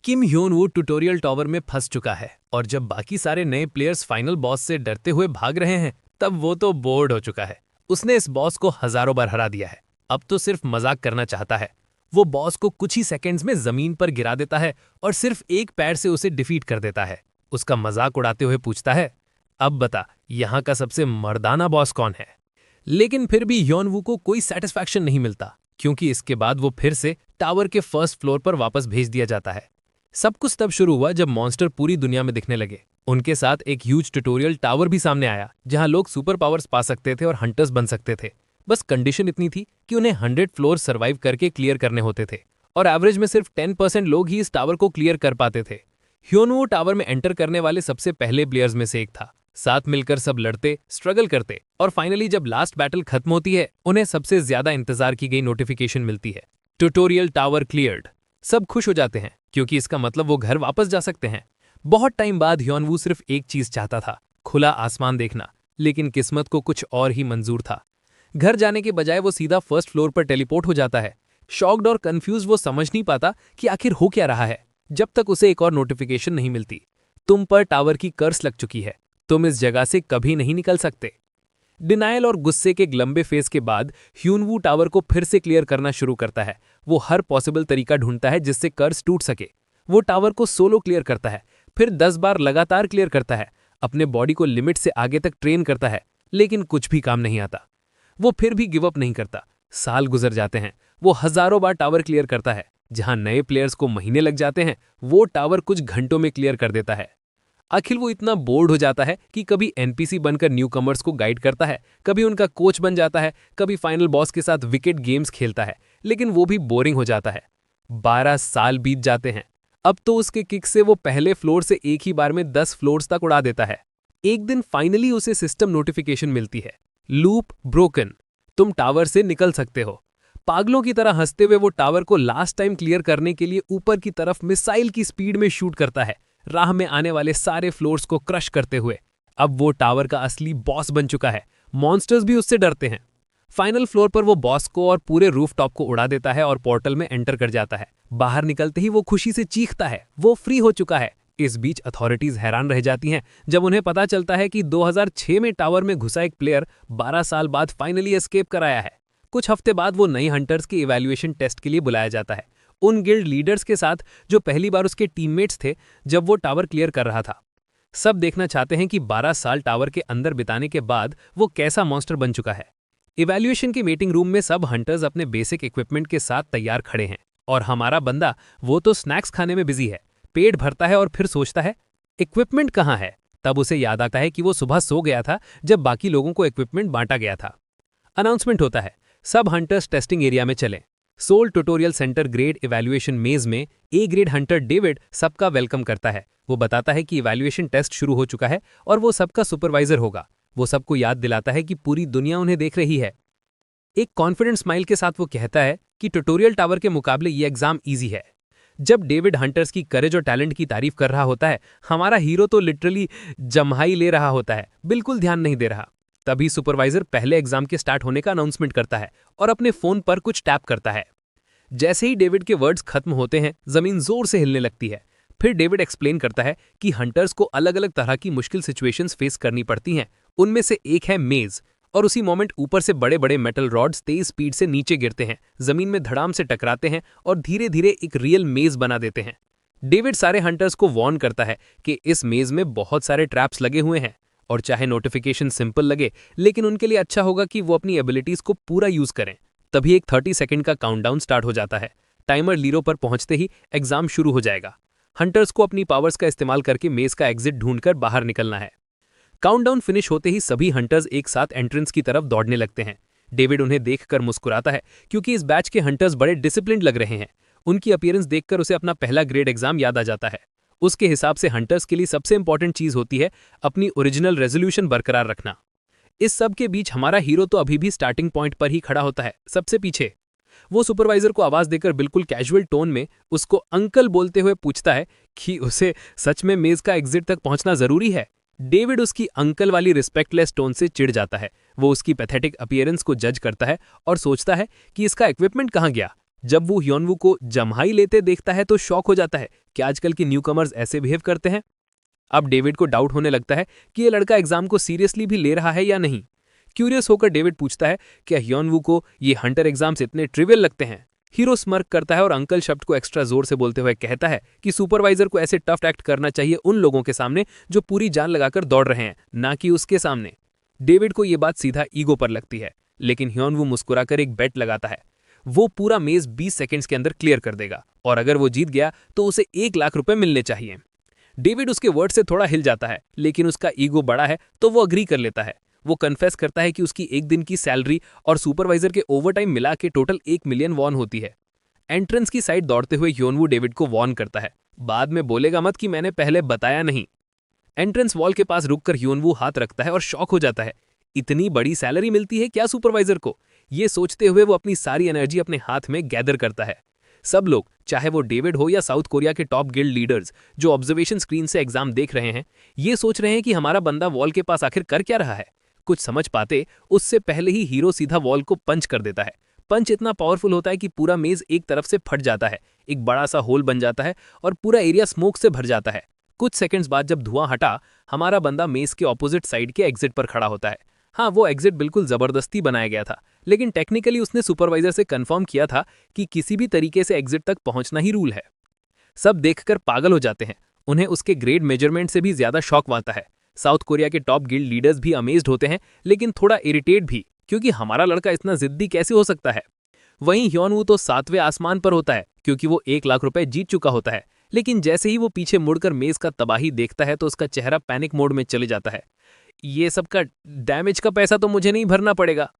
किम Hyeon वू tutorial tower में फंस चुका है और जब बाकी सारे नए प्लेयर्स फाइनल बॉस से डरते हुए भाग रहे हैं तब वो तो बोर्ड हो चुका है। उसने इस बॉस को हजारों बार हरा दिया है, अब तो सिर्फ मजाक करना चाहता है। वो बॉस को कुछ ही सेकंड्स में जमीन पर गिरा देता है और सिर्फ एक पैर से उसे डिफीट कर देता है। उसका मजाक उड़ाते हुए पूछता है, अब बता यहाँ का सबसे मर्दाना बॉस कौन है। लेकिन फिर भी ह्योन को कोई सेटिस्फैक्शन नहीं मिलता, क्योंकि इसके बाद वो फिर से टावर के फर्स्ट फ्लोर पर वापस भेज दिया जाता है। सब कुछ तब शुरू हुआ जब मॉन्स्टर पूरी दुनिया में दिखने लगे। उनके साथ एक ह्यूज ट्यूटोरियल टावर भी सामने आया जहां लोग सुपर पावर्स पा सकते थे और हंटर्स बन सकते थे। बस कंडीशन इतनी थी कि उन्हें 100 फ्लोर सर्वाइव करके क्लियर करने होते थे और एवरेज में सिर्फ 10% लोग ही इस टावर को क्लियर कर पाते थे। ह्योनवू टावर में एंटर करने वाले सबसे पहले प्लेयर्स में से एक था। साथ मिलकर सब लड़ते, स्ट्रगल करते और फाइनली जब लास्ट बैटल खत्म होती है उन्हें सबसे ज्यादा इंतजार की गई नोटिफिकेशन मिलती है, ट्यूटोरियल टावर क्लियर्ड। सब खुश हो जाते हैं क्योंकि इसका मतलब वो घर वापस जा सकते हैं। बहुत टाइम बाद ह्योनवू सिर्फ एक चीज चाहता था, खुला आसमान देखना, लेकिन किस्मत को कुछ और ही मंजूर था। घर जाने के बजाय वो सीधा फर्स्ट फ्लोर पर टेलीपोर्ट हो जाता है। शॉक्ड और कंफ्यूज वो समझ नहीं पाता कि आखिर हो क्या रहा है, जब तक उसे एक और नोटिफिकेशन नहीं मिलती, तुम पर टावर की कर्स लग चुकी है, तुम इस जगह से कभी नहीं निकल सकते। डिनायल और गुस्से के एक लंबे फेज के बाद ह्योनवू टावर को फिर से क्लियर करना शुरू करता है। वो हर पॉसिबल तरीका ढूंढता है जिससे कर्स टूट सके। वो टावर को सोलो क्लियर करता है, फिर 10 बार लगातार क्लियर करता है, अपने बॉडी को लिमिट से आगे तक ट्रेन करता है, लेकिन कुछ भी काम नहीं आता। वो फिर भी गिव अप नहीं करता। साल गुजर जाते हैं, वो हजारों बार टावर क्लियर करता है। जहां नए प्लेयर्स को महीने लग जाते हैं, वो टावर कुछ घंटों में क्लियर कर देता है। आखिर वो इतना बोर्ड हो जाता है कि कभी एनपीसी बनकर न्यू कमर्स को गाइड करता है, कभी उनका कोच बन जाता है, कभी फाइनल बॉस के साथ विकेट गेम्स खेलता है, लेकिन वो भी बोरिंग हो जाता है। 12 साल बीत जाते हैं। अब तो उसके किक से वो पहले फ्लोर से एक ही बार में 10 फ्लोर्स तक उड़ा देता है। एक दिन फाइनली उसे सिस्टम नोटिफिकेशन मिलती है, लूप ब्रोकन, तुम टावर से निकल सकते हो। पागलों की तरह हंसते हुए वो टावर को लास्ट टाइम क्लियर करने के लिए ऊपर की तरफ मिसाइल की स्पीड में शूट करता है, राह में आने वाले सारे फ्लोर्स को क्रश करते हुए। अब वो टावर का असली बॉस बन चुका है, मॉन्स्टर्स भी उससे डरते हैं। फाइनल फ्लोर पर वो बॉस को और पूरे रूफटॉप को उड़ा देता है और पोर्टल में एंटर कर जाता है। बाहर निकलते ही वो खुशी से चीखता है, वो फ्री हो चुका है। इस बीच अथॉरिटीज हैरान रह जाती हैं जब उन्हें पता चलता है कि 2006 में टावर में घुसा एक प्लेयर 12 साल बाद फाइनली एस्केप कराया है। कुछ हफ्ते बाद वो नई हंटर्स के इवैल्यूएशन टेस्ट के लिए बुलाया जाता है, उन गिल्ड लीडर्स के साथ जो पहली बार उसके टीममेट्स थे जब वो टावर क्लियर कर रहा था। सब देखना चाहते हैं कि 12 साल टावर के अंदर बिताने के बाद वो कैसा मॉन्स्टर बन चुका है। इवैल्यूएशन के मीटिंग रूम में सब हंटर्स अपने बेसिक इक्विपमेंट के साथ तैयार खड़े हैं और हमारा बंदा वो तो स्नैक्स खाने में बिजी है। पेट भरता है और फिर सोचता है इक्विपमेंट कहाँ है। तब उसे याद आता है कि वो सुबह सो गया था जब बाकी लोगों को इक्विपमेंट बांटा गया था। अनाउंसमेंट होता है, सब हंटर्स टेस्टिंग एरिया में चलें। Soul tutorial centre grade evaluation maze में ए ग्रेड हंटर डेविड सबका वेलकम करता है। वो बताता है कि इवैल्यूएशन टेस्ट शुरू हो चुका है और वो सबका सुपरवाइजर होगा। वो सबको याद दिलाता है कि पूरी दुनिया उन्हें देख रही है। एक कॉन्फिडेंट स्माइल के साथ वो कहता है कि ट्यूटोरियल टावर के मुकाबले ये एग्जाम इजी है। जब डेविड हंटर्स की करेज और टैलेंट की तारीफ कर रहा होता है, हमारा हीरो तो लिटरली जम्हाई ले रहा होता है, बिल्कुल ध्यान नहीं दे रहा। तभी सुपरवाइजर पहले एग्जाम के स्टार्ट होने का अनाउंसमेंट करता है और अपने फोन पर कुछ टैप करता है। जैसे ही डेविड के वर्ड्स खत्म होते हैं, जमीन जोर से हिलने लगती है। फिर डेविड एक्सप्लेन करता है कि हंटर्स को अलग अलग तरह की मुश्किल सिचुएशंस फेस करनी पड़ती हैं। उनमें से एक है मेज, और उसी मोमेंट ऊपर से बड़े बड़े मेटल रॉड्स तेज स्पीड से नीचे गिरते हैं, जमीन में धड़ाम से टकराते हैं और धीरे धीरे एक रियल मेज बना देते हैं। डेविड सारे हंटर्स को वार्न करता है कि इस मेज में बहुत सारे ट्रैप्स लगे हुए हैं और चाहे नोटिफिकेशन सिंपल लगे, लेकिन उनके लिए अच्छा होगा कि वो अपनी एबिलिटीज को पूरा यूज करें। तभी एक 30 सेकंड का काउंटडाउन स्टार्ट हो जाता है। टाइमर 0 पर पहुंचते ही एग्जाम शुरू हो जाएगा। हंटर्स को अपनी पावर्स का इस्तेमाल करके मेज का एग्जिट ढूंढकर बाहर निकलना है। काउंटडाउन फिनिश होते ही सभी हंटर्स एक साथ एंट्रेंस की तरफ दौड़ने लगते हैं। डेविड उन्हें देखकर मुस्कुराता है क्योंकि इस बैच के हंटर्स बड़े डिसिप्लिन्ड लग रहे हैं। उनकी अपीयरेंस देखकर उसे अपना पहला ग्रेड एग्जाम याद आ जाता है। उसके हिसाब से हंटर्स के लिए सबसे इंपॉर्टेंट चीज होती है अपनी ओरिजिनल रेजोल्यूशन बरकरार रखना। इस सब के बीच हमारा हीरो तो अभी भी स्टार्टिंग पॉइंट पर ही खड़ा होता है, सबसे पीछे। वो सुपरवाइजर को आवाज देकर बिल्कुल कैजुअल टोन में उसको अंकल बोलते हुए पूछता है कि उसे सच में मेज का एग्जिट तक पहुंचना जरूरी है। डेविड उसकी अंकल वाली रिस्पेक्टलेस टोन से चिढ़ जाता है। वो उसकी पैथेटिक अपीयरेंस को जज करता है और सोचता है कि इसका इक्विपमेंट कहाँ गया। जब वो ह्योनवू को जम्हाई लेते देखता है तो शॉक हो जाता है कि आजकल के न्यूकमर्स ऐसे बिहेव करते हैं। अब डेविड को डाउट होने लगता है कि ये लड़का एग्जाम को सीरियसली भी ले रहा है या नहीं। क्यूरियस होकर डेविड पूछता है क्या ह्योनवू को ये हंटर एग्जाम्स इतने ट्रिवियल लगते हैं। हीरो स्मर्क करता है और अंकल शब्द को एक्स्ट्रा जोर से बोलते हुए कहता है कि सुपरवाइजर को ऐसे टफ एक्ट करना चाहिए उन लोगों के सामने जो पूरी जान लगाकर दौड़ रहे हैं, ना कि उसके सामने। डेविड को यह बात सीधा ईगो पर लगती है, लेकिन ह्योनवू मुस्कुराकर एक बेट लगाता है। वो पूरा मेज 20 सेकंड्स के अंदर क्लियर कर देगा और अगर वो जीत गया तो उसे 1 लाख रुपए मिलने चाहिए। डेविड उसके वर्ड से थोड़ा हिल जाता है, लेकिन उसका ईगो बड़ा है तो वो अग्री कर लेता है। वो कन्फेस करता है कि उसकी एक दिन की सैलरी और सुपरवाइजर के ओवरटाइम मिला के टोटल 1 मिलियन वॉन होती है। एंट्रेंस की साइड दौड़ते हुए ह्योनवू डेविड को वॉर्न करता है, बाद में बोलेगा मत कि मैंने पहले बताया नहीं। एंट्रेंस वॉल के पास रुककर ह्योनवू हाथ रखता है और शॉक हो जाता है। इतनी बड़ी सैलरी मिलती है क्या सुपरवाइजर को? ये सोचते हुए वो अपनी सारी एनर्जी अपने हाथ में गैदर करता है। सब लोग, चाहे वो डेविड हो या साउथ कोरिया के टॉप गिल्ड लीडर्स जो ऑब्जर्वेशन स्क्रीन से एग्जाम देख रहे हैं, ये सोच रहे हैं कि हमारा बंदा वॉल के पास आखिर कर क्या रहा है। कुछ समझ पाते उससे पहले ही हीरो सीधा वॉल को पंच कर देता है। पंच इतना पावरफुल होता है कि पूरा मेज एक तरफ से फट जाता है, एक बड़ा सा होल बन जाता है और पूरा एरिया स्मोक से भर जाता है। कुछ सेकंड्स बाद जब धुआं हटा, हमारा बंदा मेज के ऑपोजिट साइड के एग्जिट पर खड़ा होता है। हाँ, वो एग्जिट बिल्कुल जबरदस्ती बनाया गया था, लेकिन टेक्निकली उसने सुपरवाइजर से कंफर्म किया था कि किसी भी तरीके से एग्जिट तक पहुंचना ही रूल है। सब देखकर पागल हो जाते हैं। उन्हें उसके ग्रेड मेजरमेंट से भी ज्यादा शॉक आता है। साउथ कोरिया के टॉप गिल्ड लीडर्स भी अमेज्ड होते हैं, लेकिन थोड़ा इरिटेट भी, क्योंकि हमारा लड़का इतना जिद्दी कैसे हो सकता है। वहीं ह्योनवू तो 7वें आसमान पर होता है, क्योंकि वो 1 लाख रुपए जीत चुका होता है। लेकिन जैसे ही वो पीछे मुड़कर मेज का तबाही देखता है तो उसका चेहरा पैनिक मोड में चले जाता है। ये सबका डैमेज का पैसा तो मुझे नहीं भरना पड़ेगा।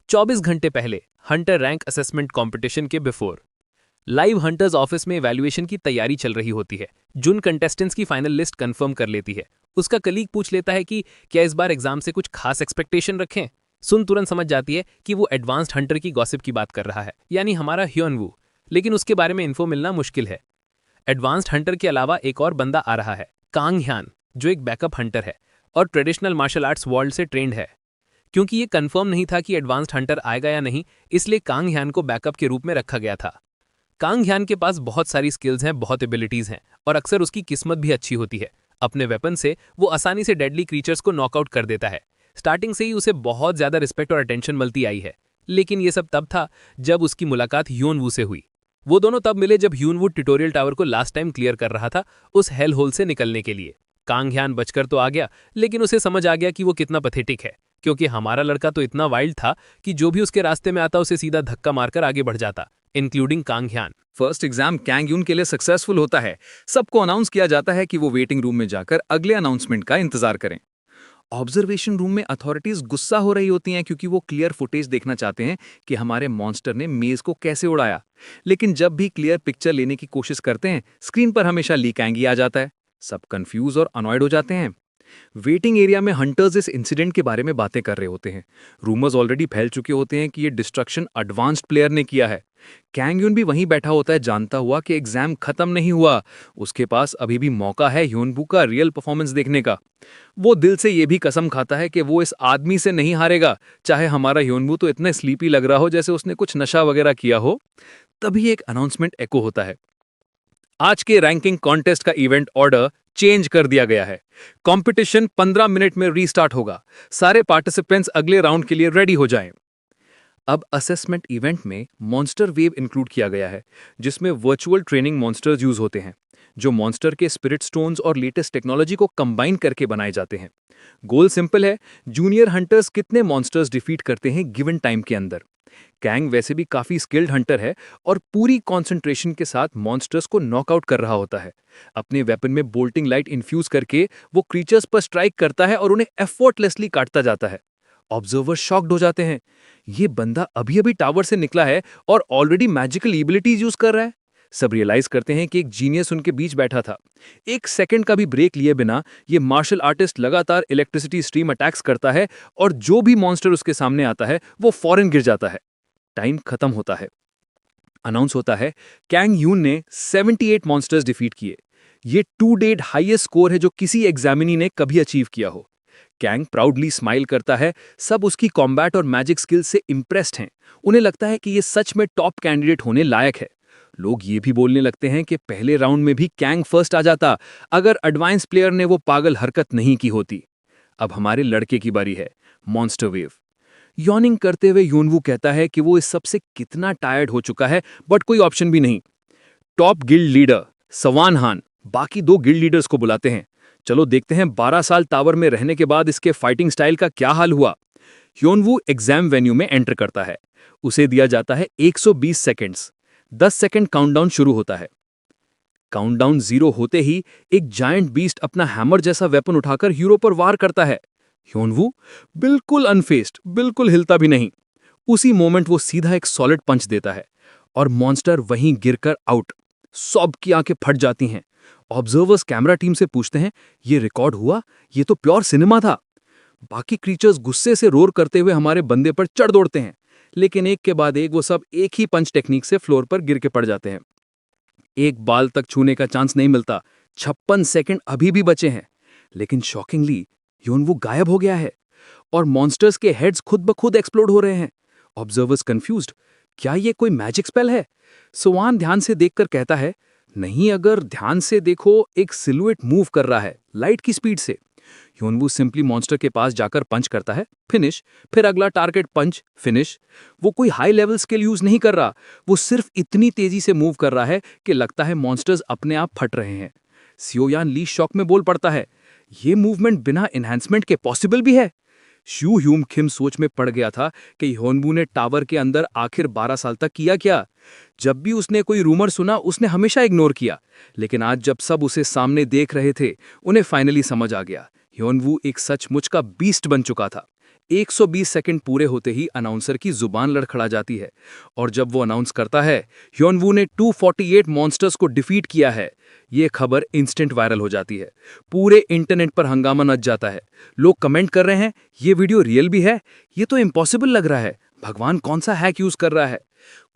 24 घंटे पहले हंटर रैंक असेसमेंट कंपटीशन के बिफोर लाइव हंटर्स ऑफिस में इवैल्यूएशन की तैयारी चल रही होती है। जुन कंटेस्टेंट्स की फाइनल लिस्ट कंफर्म कर लेती है। उसका कलीग पूछ लेता है कि क्या इस बार एग्जाम से कुछ खास एक्सपेक्टेशन रखें। सुन तुरंत समझ जाती है कि वो एडवांस्ड हंटर की गॉसिप की बात कर रहा है, यानी हमारा ह्योनवू। लेकिन उसके बारे में इन्फो मिलना मुश्किल है। एडवांस्ड हंटर के अलावा एक और बंदा आ रहा है, कांग ह्यान, जो एक बैकअप हंटर है और ट्रेडिशनल मार्शल आर्ट्स वर्ल्ड से ट्रेंड है। क्योंकि ये कंफर्म नहीं था कि एडवांस्ड हंटर आएगा या नहीं, इसलिए कांग ह्यान को बैकअप के रूप में रखा गया था। कांग ह्यान के पास बहुत सारी स्किल्स हैं, बहुत एबिलिटीज हैं और अक्सर उसकी किस्मत भी अच्छी होती है। अपने वेपन से वो आसानी से डेडली क्रीचर्स को नॉकआउट कर देता है। स्टार्टिंग से ही उसे बहुत ज्यादा रिस्पेक्ट और अटेंशन मिलती आई है। लेकिन ये सब तब था जब उसकी मुलाकात ह्योनवू से हुई। वो दोनों तब मिले जब ह्योनवू ट्यूटोरियल टावर को लास्ट टाइम क्लियर कर रहा था उस हेल होल से निकलने के लिए। कांग ह्यान बचकर तो आ गया, लेकिन उसे समझ आ गया कि वो कितना पैथेटिक है, क्योंकि हमारा लड़का तो इतना वाइल्ड था कि जो भी उसके रास्ते में आता उसे सीधा धक्का मारकर आगे बढ़ जाता, इंक्लूडिंग कांग ह्यान। फर्स्ट एग्जाम कैंग यून के लिए सक्सेसफुल होता है। सबको अनाउंस किया जाता है कि वो वेटिंग रूम में जाकर अगले अनाउंसमेंट का इंतजार करें। ऑब्जर्वेशन रूम में अथॉरिटीज गुस्सा हो रही होती हैं क्योंकि वो क्लियर फुटेज देखना चाहते हैं कि हमारे मॉन्स्टर ने मेज को कैसे उड़ाया। लेकिन जब भी क्लियर पिक्चर लेने की कोशिश करते हैं, स्क्रीन पर हमेशा ली कैंग ही आ जाता है। सब कंफ्यूज और अनॉयड हो जाते हैं। वेटिंग एरिया में हंटर्स इस इंसिडेंट के बारे में बातें कर रहे होते हैं। रूमर्स ऑलरेडी फैल चुके होते हैं कि ये डिस्ट्रक्शन एडवांस्ड प्लेयर ने किया है। कैंग यून भी वहीं बैठा होता है, जानता हुआ कि एग्जाम खत्म नहीं हुआ। उसके पास अभी भी मौका है ह्योनवू का रियल परफॉर्मेंस देखने का। वो दिल से ये भी कसम खाता है कि वो इस आदमी से नहीं हारेगा, चाहे हमारा ह्योनवू तो इतना स्लीपी लग रहा हो जैसे उसने कुछ नशा वगैरह किया हो। तभी एक अनाउंसमेंट एको होता है। आज के रैंकिंग कॉन्टेस्ट का इवेंट ऑर्डर चेंज कर दिया गया है। कंपटीशन 15 मिनट में रीस्टार्ट होगा। सारे पार्टिसिपेंट्स अगले राउंड के लिए रेडी हो जाएं। अब असेसमेंट इवेंट में मॉन्स्टर वेव इंक्लूड किया गया है, जिसमें वर्चुअल ट्रेनिंग मॉन्स्टर्स यूज होते हैं, जो मॉन्स्टर के स्पिरिट स्टोन्स और लेटेस्ट टेक्नोलॉजी को कंबाइन करके बनाए जाते हैं। गोल सिंपल है, जूनियर हंटर्स कितने मॉन्स्टर्स डिफीट करते हैं गिवन टाइम के अंदर। कैंग वैसे भी काफी स्किल्ड हंटर है और पूरी कंसंट्रेशन के साथ मॉन्स्टर्स को नॉकआउट कर रहा होता है। अपने वेपन में बोल्टिंग लाइट इन्फ्यूज करके वो क्रीचर्स पर स्ट्राइक करता है और उन्हें एफर्टलेसली काटता जाता है। ऑब्जर्वर शॉक्ड हो जाते हैं। ये बंदा अभी अभी टावर से निकला है और ऑलरेडी मैजिकल एबिलिटीज यूज कर रहा है। सब रियलाइज करते हैं कि एक जीनियस उनके बीच बैठा था। एक सेकंड का भी ब्रेक लिए बिना ये मार्शल आर्टिस्ट लगातार इलेक्ट्रिसिटी स्ट्रीम अटैक्स करता है और जो भी मॉन्स्टर उसके सामने आता है वो फौरन गिर जाता है। टाइम खत्म होता है। अनाउंस होता है कैंग यून ने 78 मॉन्स्टर्स डिफीट किए। ये टू डेट हाईएस्ट स्कोर है जो किसी एग्जामिनी ने कभी अचीव किया हो। कैंग प्राउडली स्माइल करता है। सब उसकी कॉम्बैट और मैजिक स्किल्स से इम्प्रेस्ड हैं। उन्हें लगता है कि ये सच में टॉप कैंडिडेट होने लायक है। लोग ये भी बोलने लगते हैं कि पहले राउंड में भी कैंग फर्स्ट आ जाता अगर एडवांस प्लेयर ने वो पागल हरकत नहीं की होती। अब हमारे लड़के की बारी है, मॉन्स्टर वेव। यॉर्निंग करते हुए यूनवू कहता है कि वो इस सब से कितना टायर्ड हो चुका है, बट कोई ऑप्शन भी नहीं। टॉप गिल्ड लीडर सवान हान बाकी 2 गिल्ड लीडर्स को बुलाते हैं। चलो देखते हैं 12 साल टावर में रहने के बाद इसके फाइटिंग स्टाइल का क्या हाल हुआ। ह्योनवू एग्जाम वेन्यू में एंटर करता है। उसे दिया जाता है 120 सेकंड्स। 10 सेकंड काउंटडाउन शुरू होता है। काउंटडाउन 0 होते ही एक जायंट बीस्ट अपना हैमर जैसा वेपन उठाकर हीरो पर वार करता है। ह्योनवू बिल्कुल अनफेस्ड, बिल्कुल हिलता भी नहीं। उसी मोमेंट वो सीधा एक सॉलिड पंच देता है और मॉन्स्टर वहीं गिरकर आउट। सबकी आंखें फट जाती हैं। ऑब्जर्वर्स कैमरा टीम से पूछते हैं, ये रिकॉर्ड हुआ? ये तो प्योर सिनेमा था। बाकी क्रीचर्स गुस्से से रोर करते हुए हमारे बंदे पर चढ़ दौड़ते हैं, लेकिन एक के बाद एक वो सब एक ही पंच टेक्निक से फ्लोर पर गिर के पड़ जाते हैं। एक बाल तक छूने का चांस नहीं मिलता। 56 सेकंड अभी भी बचे हैं, लेकिन शॉकिंगली ह्योनवू गायब हो गया है और मॉन्स्टर्स के हेड्स खुद ब खुद एक्सप्लोड हो रहे हैं। ऑब्जर्वर्स कंफ्यूज्ड, क्या ये कोई मैजिक स्पेल है? सवान ध्यान से देखकर कहता है, नहीं, अगर ध्यान से देखो एक सिलुएट मूव कर रहा है लाइट की स्पीड से। ह्योनवू सिंपली मॉन्स्टर के पास जाकर पंच करता है, फिनिश। फिर अगला टारगेट पंच, फिनिश। वो कोई हाई लेवल स्किल यूज नहीं कर रहा, वो सिर्फ इतनी तेजी से मूव कर रहा है कि लगता है मॉन्स्टर्स अपने आप फट रहे हैं। सियोयान ली शॉक में बोल पड़ता है, ये मूवमेंट बिना एनहांसमेंट के पॉसिबल भी है? शू ह्यूम खिम सोच में पड़ गया था कि ह्योनवू ने टावर के अंदर आखिर 12 साल तक किया क्या। जब भी उसने कोई रूमर सुना उसने हमेशा इग्नोर किया, लेकिन आज जब सब उसे सामने देख रहे थे उन्हें फाइनली समझ आ गया, ह्योनवू एक सचमुच का बीस्ट बन चुका था। 120 सेकंड पूरे होते ही अनाउंसर की जुबान लड़खड़ा जाती है और जब वो अनाउंस करता है ह्योनवू ने 248 मॉन्स्टर्स को डिफीट किया है, ये खबर इंस्टेंट वायरल हो जाती है। पूरे इंटरनेट पर हंगामा मच जाता है। लोग कमेंट कर रहे हैं, ये वीडियो रियल भी है, ये तो इम्पॉसिबल लग रहा है, भगवान कौन सा हैक यूज कर रहा है।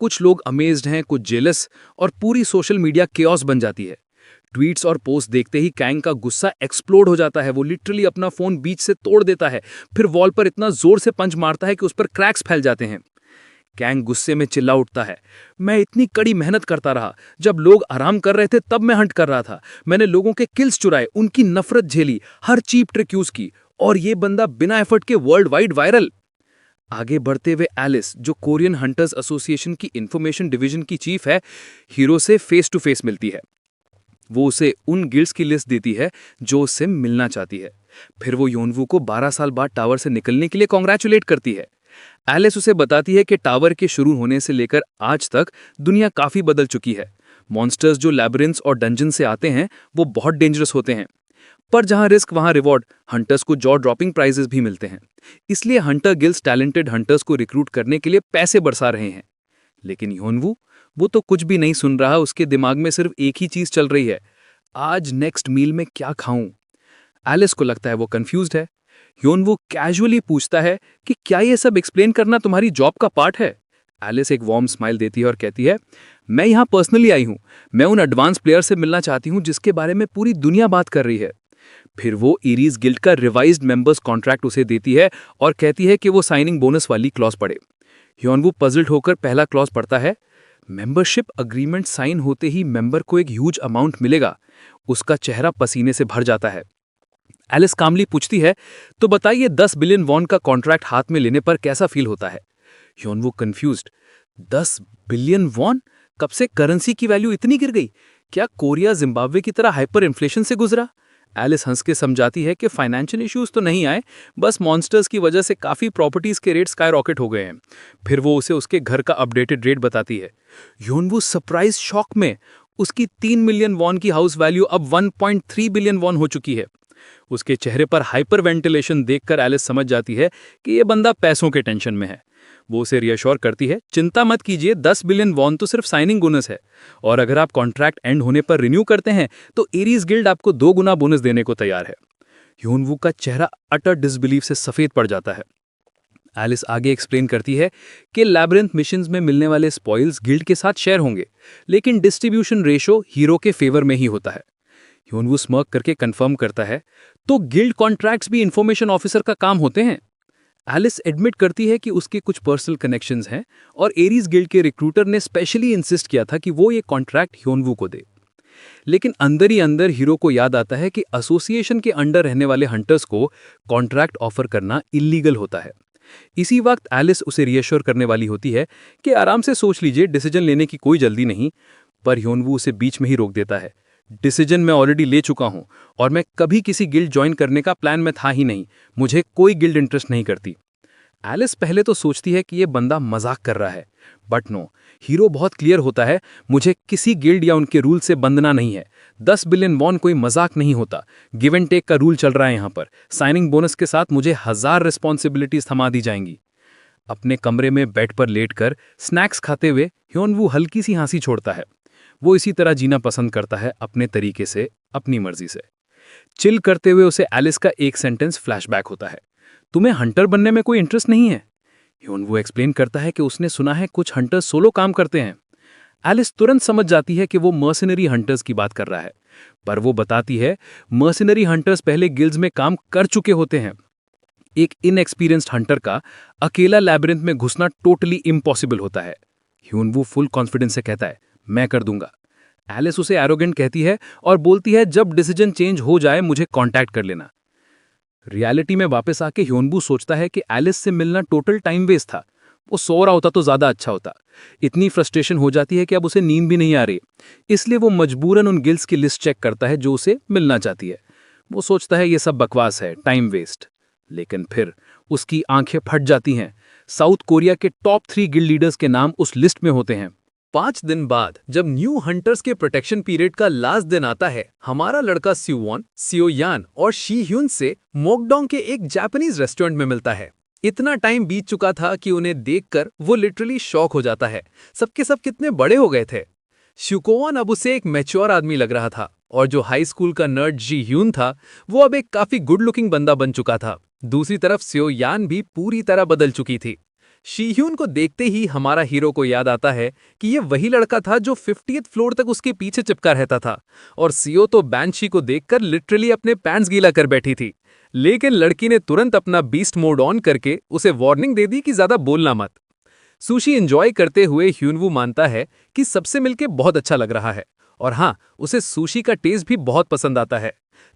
कुछ लोग अमेज्ड हैं, कुछ जेलस, और पूरी सोशल मीडिया केओस बन जाती है। ट्वीट्स और पोस्ट देखते ही कैंग का गुस्सा एक्सप्लोड हो जाता है। वो लिटरली अपना फोन बीच से तोड़ देता है, फिर वॉल पर इतना जोर से पंच मारता है कि उस पर क्रैक्स फैल जाते हैं। कैंग गुस्से में चिल्ला उठता है, मैं इतनी कड़ी मेहनत करता रहा, जब लोग आराम कर रहे थे तब मैं हंट कर रहा था। मैंने लोगों के किल्स चुराए, उनकी नफरत झेली, हर चीप ट्रिक यूज की, और ये बंदा बिना एफर्ट के वर्ल्ड वाइड वायरल। आगे बढ़ते हुए एलिस, जो कोरियन हंटर्स एसोसिएशन की इंफॉर्मेशन डिवीजन की चीफ है, हीरो से फेस टू फेस मिलती है। वो उसे उन गिल्ड्स की लिस्ट देती है जो उससे मिलना चाहती है। फिर वो ह्योनवू को 12 साल बाद टावर से निकलने के लिए कॉन्ग्रेचुलेट करती है। एलिस उसे बताती है कि टावर के शुरू होने से लेकर आज तक दुनिया काफी बदल चुकी है। मॉन्स्टर्स जो लैबिरिंथ्स और डंजन से आते हैं वो बहुत डेंजरस होते हैं, पर जहां रिस्क वहां रिवॉर्ड। हंटर्स को जॉ ड्रॉपिंग प्राइजेस भी मिलते हैं, इसलिए हंटर गिल्ड्स टैलेंटेड हंटर्स को रिक्रूट करने के लिए पैसे बरसा रहे हैं। लेकिन ह्योनवू, वो तो कुछ भी नहीं सुन रहा। उसके दिमाग में सिर्फ एक ही चीज चल रही है, आज नेक्स्ट मील में क्या खाऊं। एलिस को लगता है वो कंफ्यूज्ड है। ह्योनवू कैजुअली पूछता है कि क्या ये सब एक्सप्लेन करना तुम्हारी जॉब का पार्ट है। एलिस एक वार्म स्माइल देती है और कहती है, मैं यहाँ पर्सनली आई हूँ। मैं उन एडवांस प्लेयर से मिलना चाहती हूँ जिसके बारे में पूरी दुनिया बात कर रही है। फिर वो इरीज गिल्ड का रिवाइज्ड मेंबर्स कॉन्ट्रैक्ट उसे देती है और कहती है कि वो साइनिंग बोनस वाली क्लॉज पढ़े। ह्योनवू पजल्ड होकर पहला क्लॉज पढ़ता है। मेंबरशिप अग्रीमेंट साइन होते ही मेंबर को एक ह्यूज अमाउंट मिलेगा। उसका चेहरा पसीने से भर जाता है। एलिस कामली पूछती है, तो बताइए 10 बिलियन वॉन का कॉन्ट्रैक्ट हाथ में लेने पर कैसा फील होता है। ह्योनवू कंफ्यूज्ड, 10 बिलियन वॉन? कब से करेंसी की वैल्यू इतनी गिर गई? क्या कोरिया जिम्बाब्वे की तरह हाइपर इन्फ्लेशन से गुजरा? एलिस हंस के समझाती है कि फाइनेंशियल इश्यूज तो नहीं आए, बस मॉन्स्टर्स की वजह से काफी प्रॉपर्टीज के रेट स्काई रॉकेट हो गए हैं। फिर वो उसे उसके घर का अपडेटेड रेट बताती है। ह्योनवू सरप्राइज शॉक में, उसकी 3 मिलियन वॉन की हाउस वैल्यू अब 1.3 बिलियन वॉन हो चुकी है। उसके चेहरे पर हाइपर वेंटिलेशन देखकर एलिस समझ जाती है कि ये बंदा पैसों के टेंशन में है। वो उसे रियश्योर करती है, चिंता मत कीजिए, 10 बिलियन वॉन तो सिर्फ साइनिंग बोनस है, और अगर आप कॉन्ट्रैक्ट एंड होने पर रिन्यू करते हैं तो एरीज गिल्ड आपको 2 गुना बोनस देने को तैयार है। ह्योनवू का चेहरा अटर डिसबिलीफ से सफेद पड़ जाता है। एलिस आगे एक्सप्लेन करती है कि लैबिरिंथ मिशंस में मिलने वाले स्पॉइल्स गिल्ड के साथ शेयर होंगे, लेकिन डिस्ट्रीब्यूशन रेशो हीरो के फेवर में ही होता है। ह्योनवू स्मर्क करके कंफर्म करता है, तो गिल्ड कॉन्ट्रैक्ट्स भी इंफॉर्मेशन ऑफिसर का काम होते हैं। एलिस एडमिट करती है कि उसके कुछ पर्सनल कनेक्शंस हैं और एरीज गिल्ड के रिक्रूटर ने स्पेशली इंसिस्ट किया था कि वो ये कॉन्ट्रैक्ट ह्योनवू को दे। लेकिन अंदर ही अंदर हीरो को याद आता है कि एसोसिएशन के अंडर रहने वाले हंटर्स को कॉन्ट्रैक्ट ऑफर करना इलीगल होता है। इसी वक्त एलिस उसे रीअश्योर करने वाली होती है कि आराम से सोच लीजिए, डिसीजन लेने की कोई जल्दी नहीं, पर ह्योनवू उसे बीच में ही रोक देता है। डिसीजन मैं ऑलरेडी ले चुका हूं और मैं कभी किसी गिल्ड ज्वाइन करने का प्लान में था ही नहीं, मुझे कोई गिल्ड इंटरेस्ट नहीं करती। एलिस पहले तो सोचती है कि ये बंदा मजाक कर रहा है, बट नो, हीरो बहुत क्लियर होता है, मुझे किसी गिल्ड या उनके रूल से बंधना नहीं है। 10 बिलियन वॉन कोई मजाक नहीं होता, गिव एंड टेक का रूल चल रहा है यहाँ पर। साइनिंग बोनस के साथ मुझे 1000 रिस्पॉन्सिबिलिटीज थमा दी जाएंगी। अपने कमरे में बेड पर लेटकर स्नैक्स खाते हुए ह्योनवू हल्की सी हंसी छोड़ता है। वो इसी तरह जीना पसंद करता है, अपने तरीके से, अपनी मर्जी से। चिल करते हुए उसे एलिस का एक सेंटेंस फ्लैशबैक होता है, तुम्हें हंटर बनने में कोई इंटरेस्ट नहीं है? ह्योनवू एक्सप्लेन करता है कि उसने सुना है कुछ हंटर्स सोलो काम करते हैं। एलिस तुरंत समझ जाती है कि वो मर्सिनरी हंटर्स की बात कर रहा है, पर वो बताती है मर्सिनरी हंटर्स पहले गिल्ड्स में काम कर चुके होते हैं। एक इनएक्सपीरियंस्ड हंटर का अकेला लैबिरिंथ में घुसना टोटली इम्पॉसिबल होता है। ह्योनवू फुल कॉन्फिडेंस से कहता है, मैं कर दूंगा। एलिस उसे एरोगेंट कहती है और बोलती है, जब डिसीजन चेंज हो जाए मुझे कांटेक्ट कर लेना। रियलिटी में वापस आके ह्योनवू सोचता है कि एलिस से मिलना टोटल टाइम वेस्ट था। वो सो रहा होता तो ज्यादा अच्छा होता। इतनी फ्रस्ट्रेशन हो जाती है कि अब उसे नींद भी नहीं आ रही, इसलिए वो मजबूरन उन गिल्ड्स की लिस्ट चेक करता है जो उसे मिलना चाहती है। वो सोचता है ये सब बकवास है, टाइम वेस्ट। लेकिन फिर उसकी आंखें फट जाती हैं। साउथ कोरिया के टॉप 3 गिल्ड लीडर्स के नाम उस लिस्ट में होते हैं। 5 दिन बाद जब न्यू हंटर्स के प्रोटेक्शन पीरियड का लास्ट दिन आता है, हमारा लड़का सियोवॉन, सियोयान और शी ह्यून से मोकडोंग के एक जापानीज रेस्टोरेंट में मिलता है। इतना टाइम बीत चुका था कि उन्हें देखकर वो लिटरली शॉक हो जाता है। सबके सब कितने बड़े हो गए थे। शुकोवन अब उसे एक मैच्योर आदमी लग रहा था और जो हाई स्कूल का नर्ड जी ह्यून था, वो अब एक काफी गुड लुकिंग बंदा बन चुका था। दूसरी तरफ सियोयान भी पूरी तरह बदल चुकी थी। शीह्यून को देखते ही हमारा हीरो को याद आता है कि ये वही लड़का था जो 50th फ्लोर तक उसके पीछे चिपका रहता था, और सियो तो बैंशी को देखकर लिटरली अपने पैंट्स गीला कर बैठी थी। लेकिन लड़की ने तुरंत अपना बीस्ट मोड ऑन करके उसे वार्निंग दे दी कि ज्यादा बोलना मत। सुशी एंजॉय करते हुए ह्यूनवू मानता है कि सबसे मिलके बहुत अच्छा लग रहा है, और हाँ, उसे सुशी का टेस्ट भी बहुत पसंद आता है।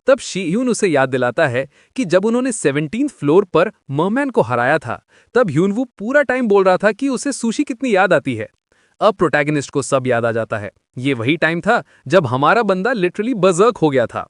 तब शीह्यून उसे याद दिलाता है कि जब उन्होंने 17th फ्लोर पर मरमैन को हराया था, तब ह्यूनवू पूरा टाइम बोल रहा था कि उसे सुशी कितनी याद आती है। अब प्रोटैगनिस्ट को सब याद आ जाता है। ये वही टाइम था जब हमारा बंदा लिटरली बर्जर्क हो गया था।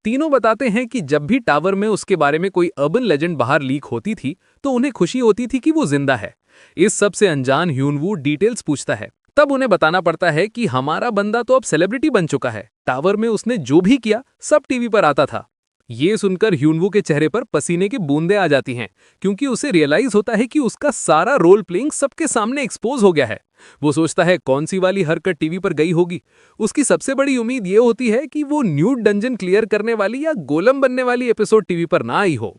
तीनों बताते हैं कि जब भी टावर में उसके बारे में कोई अर्बन लेजेंड बाहर लीक होती थी तो उन्हें खुशी होती थी कि वो जिंदा है। इस सब से अनजान ह्यूनवू डिटेल्स पूछता है। तब उन्हें बताना पड़ता है कि हमारा बंदा तो अब सेलिब्रिटी बन चुका है, टावर में उसने जो भी किया सब टीवी पर आता था। ये सुनकर ह्यूनवू के चेहरे पर पसीने की बूंदें आ जाती हैं, क्योंकि उसे रियलाइज होता है कि उसका सारा रोल प्लेइंग सबके सामने एक्सपोज हो गया है। वो सोचता है कौन सी वाली हरकत टीवी पर गई होगी। उसकी सबसे बड़ी उम्मीद ये होती है कि वो न्यूड डंजन क्लियर करने वाली या गोलम बनने वाली एपिसोड टीवी पर ना आई हो।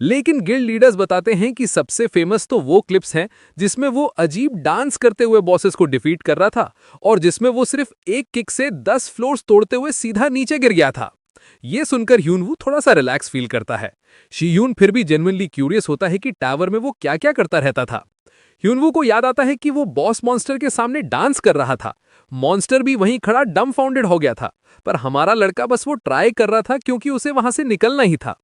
लेकिन गिल्ड लीडर्स बताते हैं कि सबसे फेमस तो वो क्लिप्स हैं जिसमें वो अजीब डांस करते हुए बॉसेस को डिफीट कर रहा था, और जिसमें वो सिर्फ एक किक से 10 फ्लोर्स तोड़ते हुए सीधा नीचे गिर गया था। ये सुनकर ह्यूनवू थोड़ा सा रिलैक्स फील करता है। शीह्यून फिर भी जेन्युइनली क्यूरियस होता है कि टावर में वो क्या क्या करता रहता था। ह्यूनवू को याद आता है कि वो बॉस मॉन्स्टर के सामने डांस कर रहा था। मॉन्स्टर भी वहीं खड़ा डम्बफाउंडेड हो गया था, पर हमारा लड़का बस वो ट्राई कर रहा था क्योंकि उसे वहां से निकलना ही था।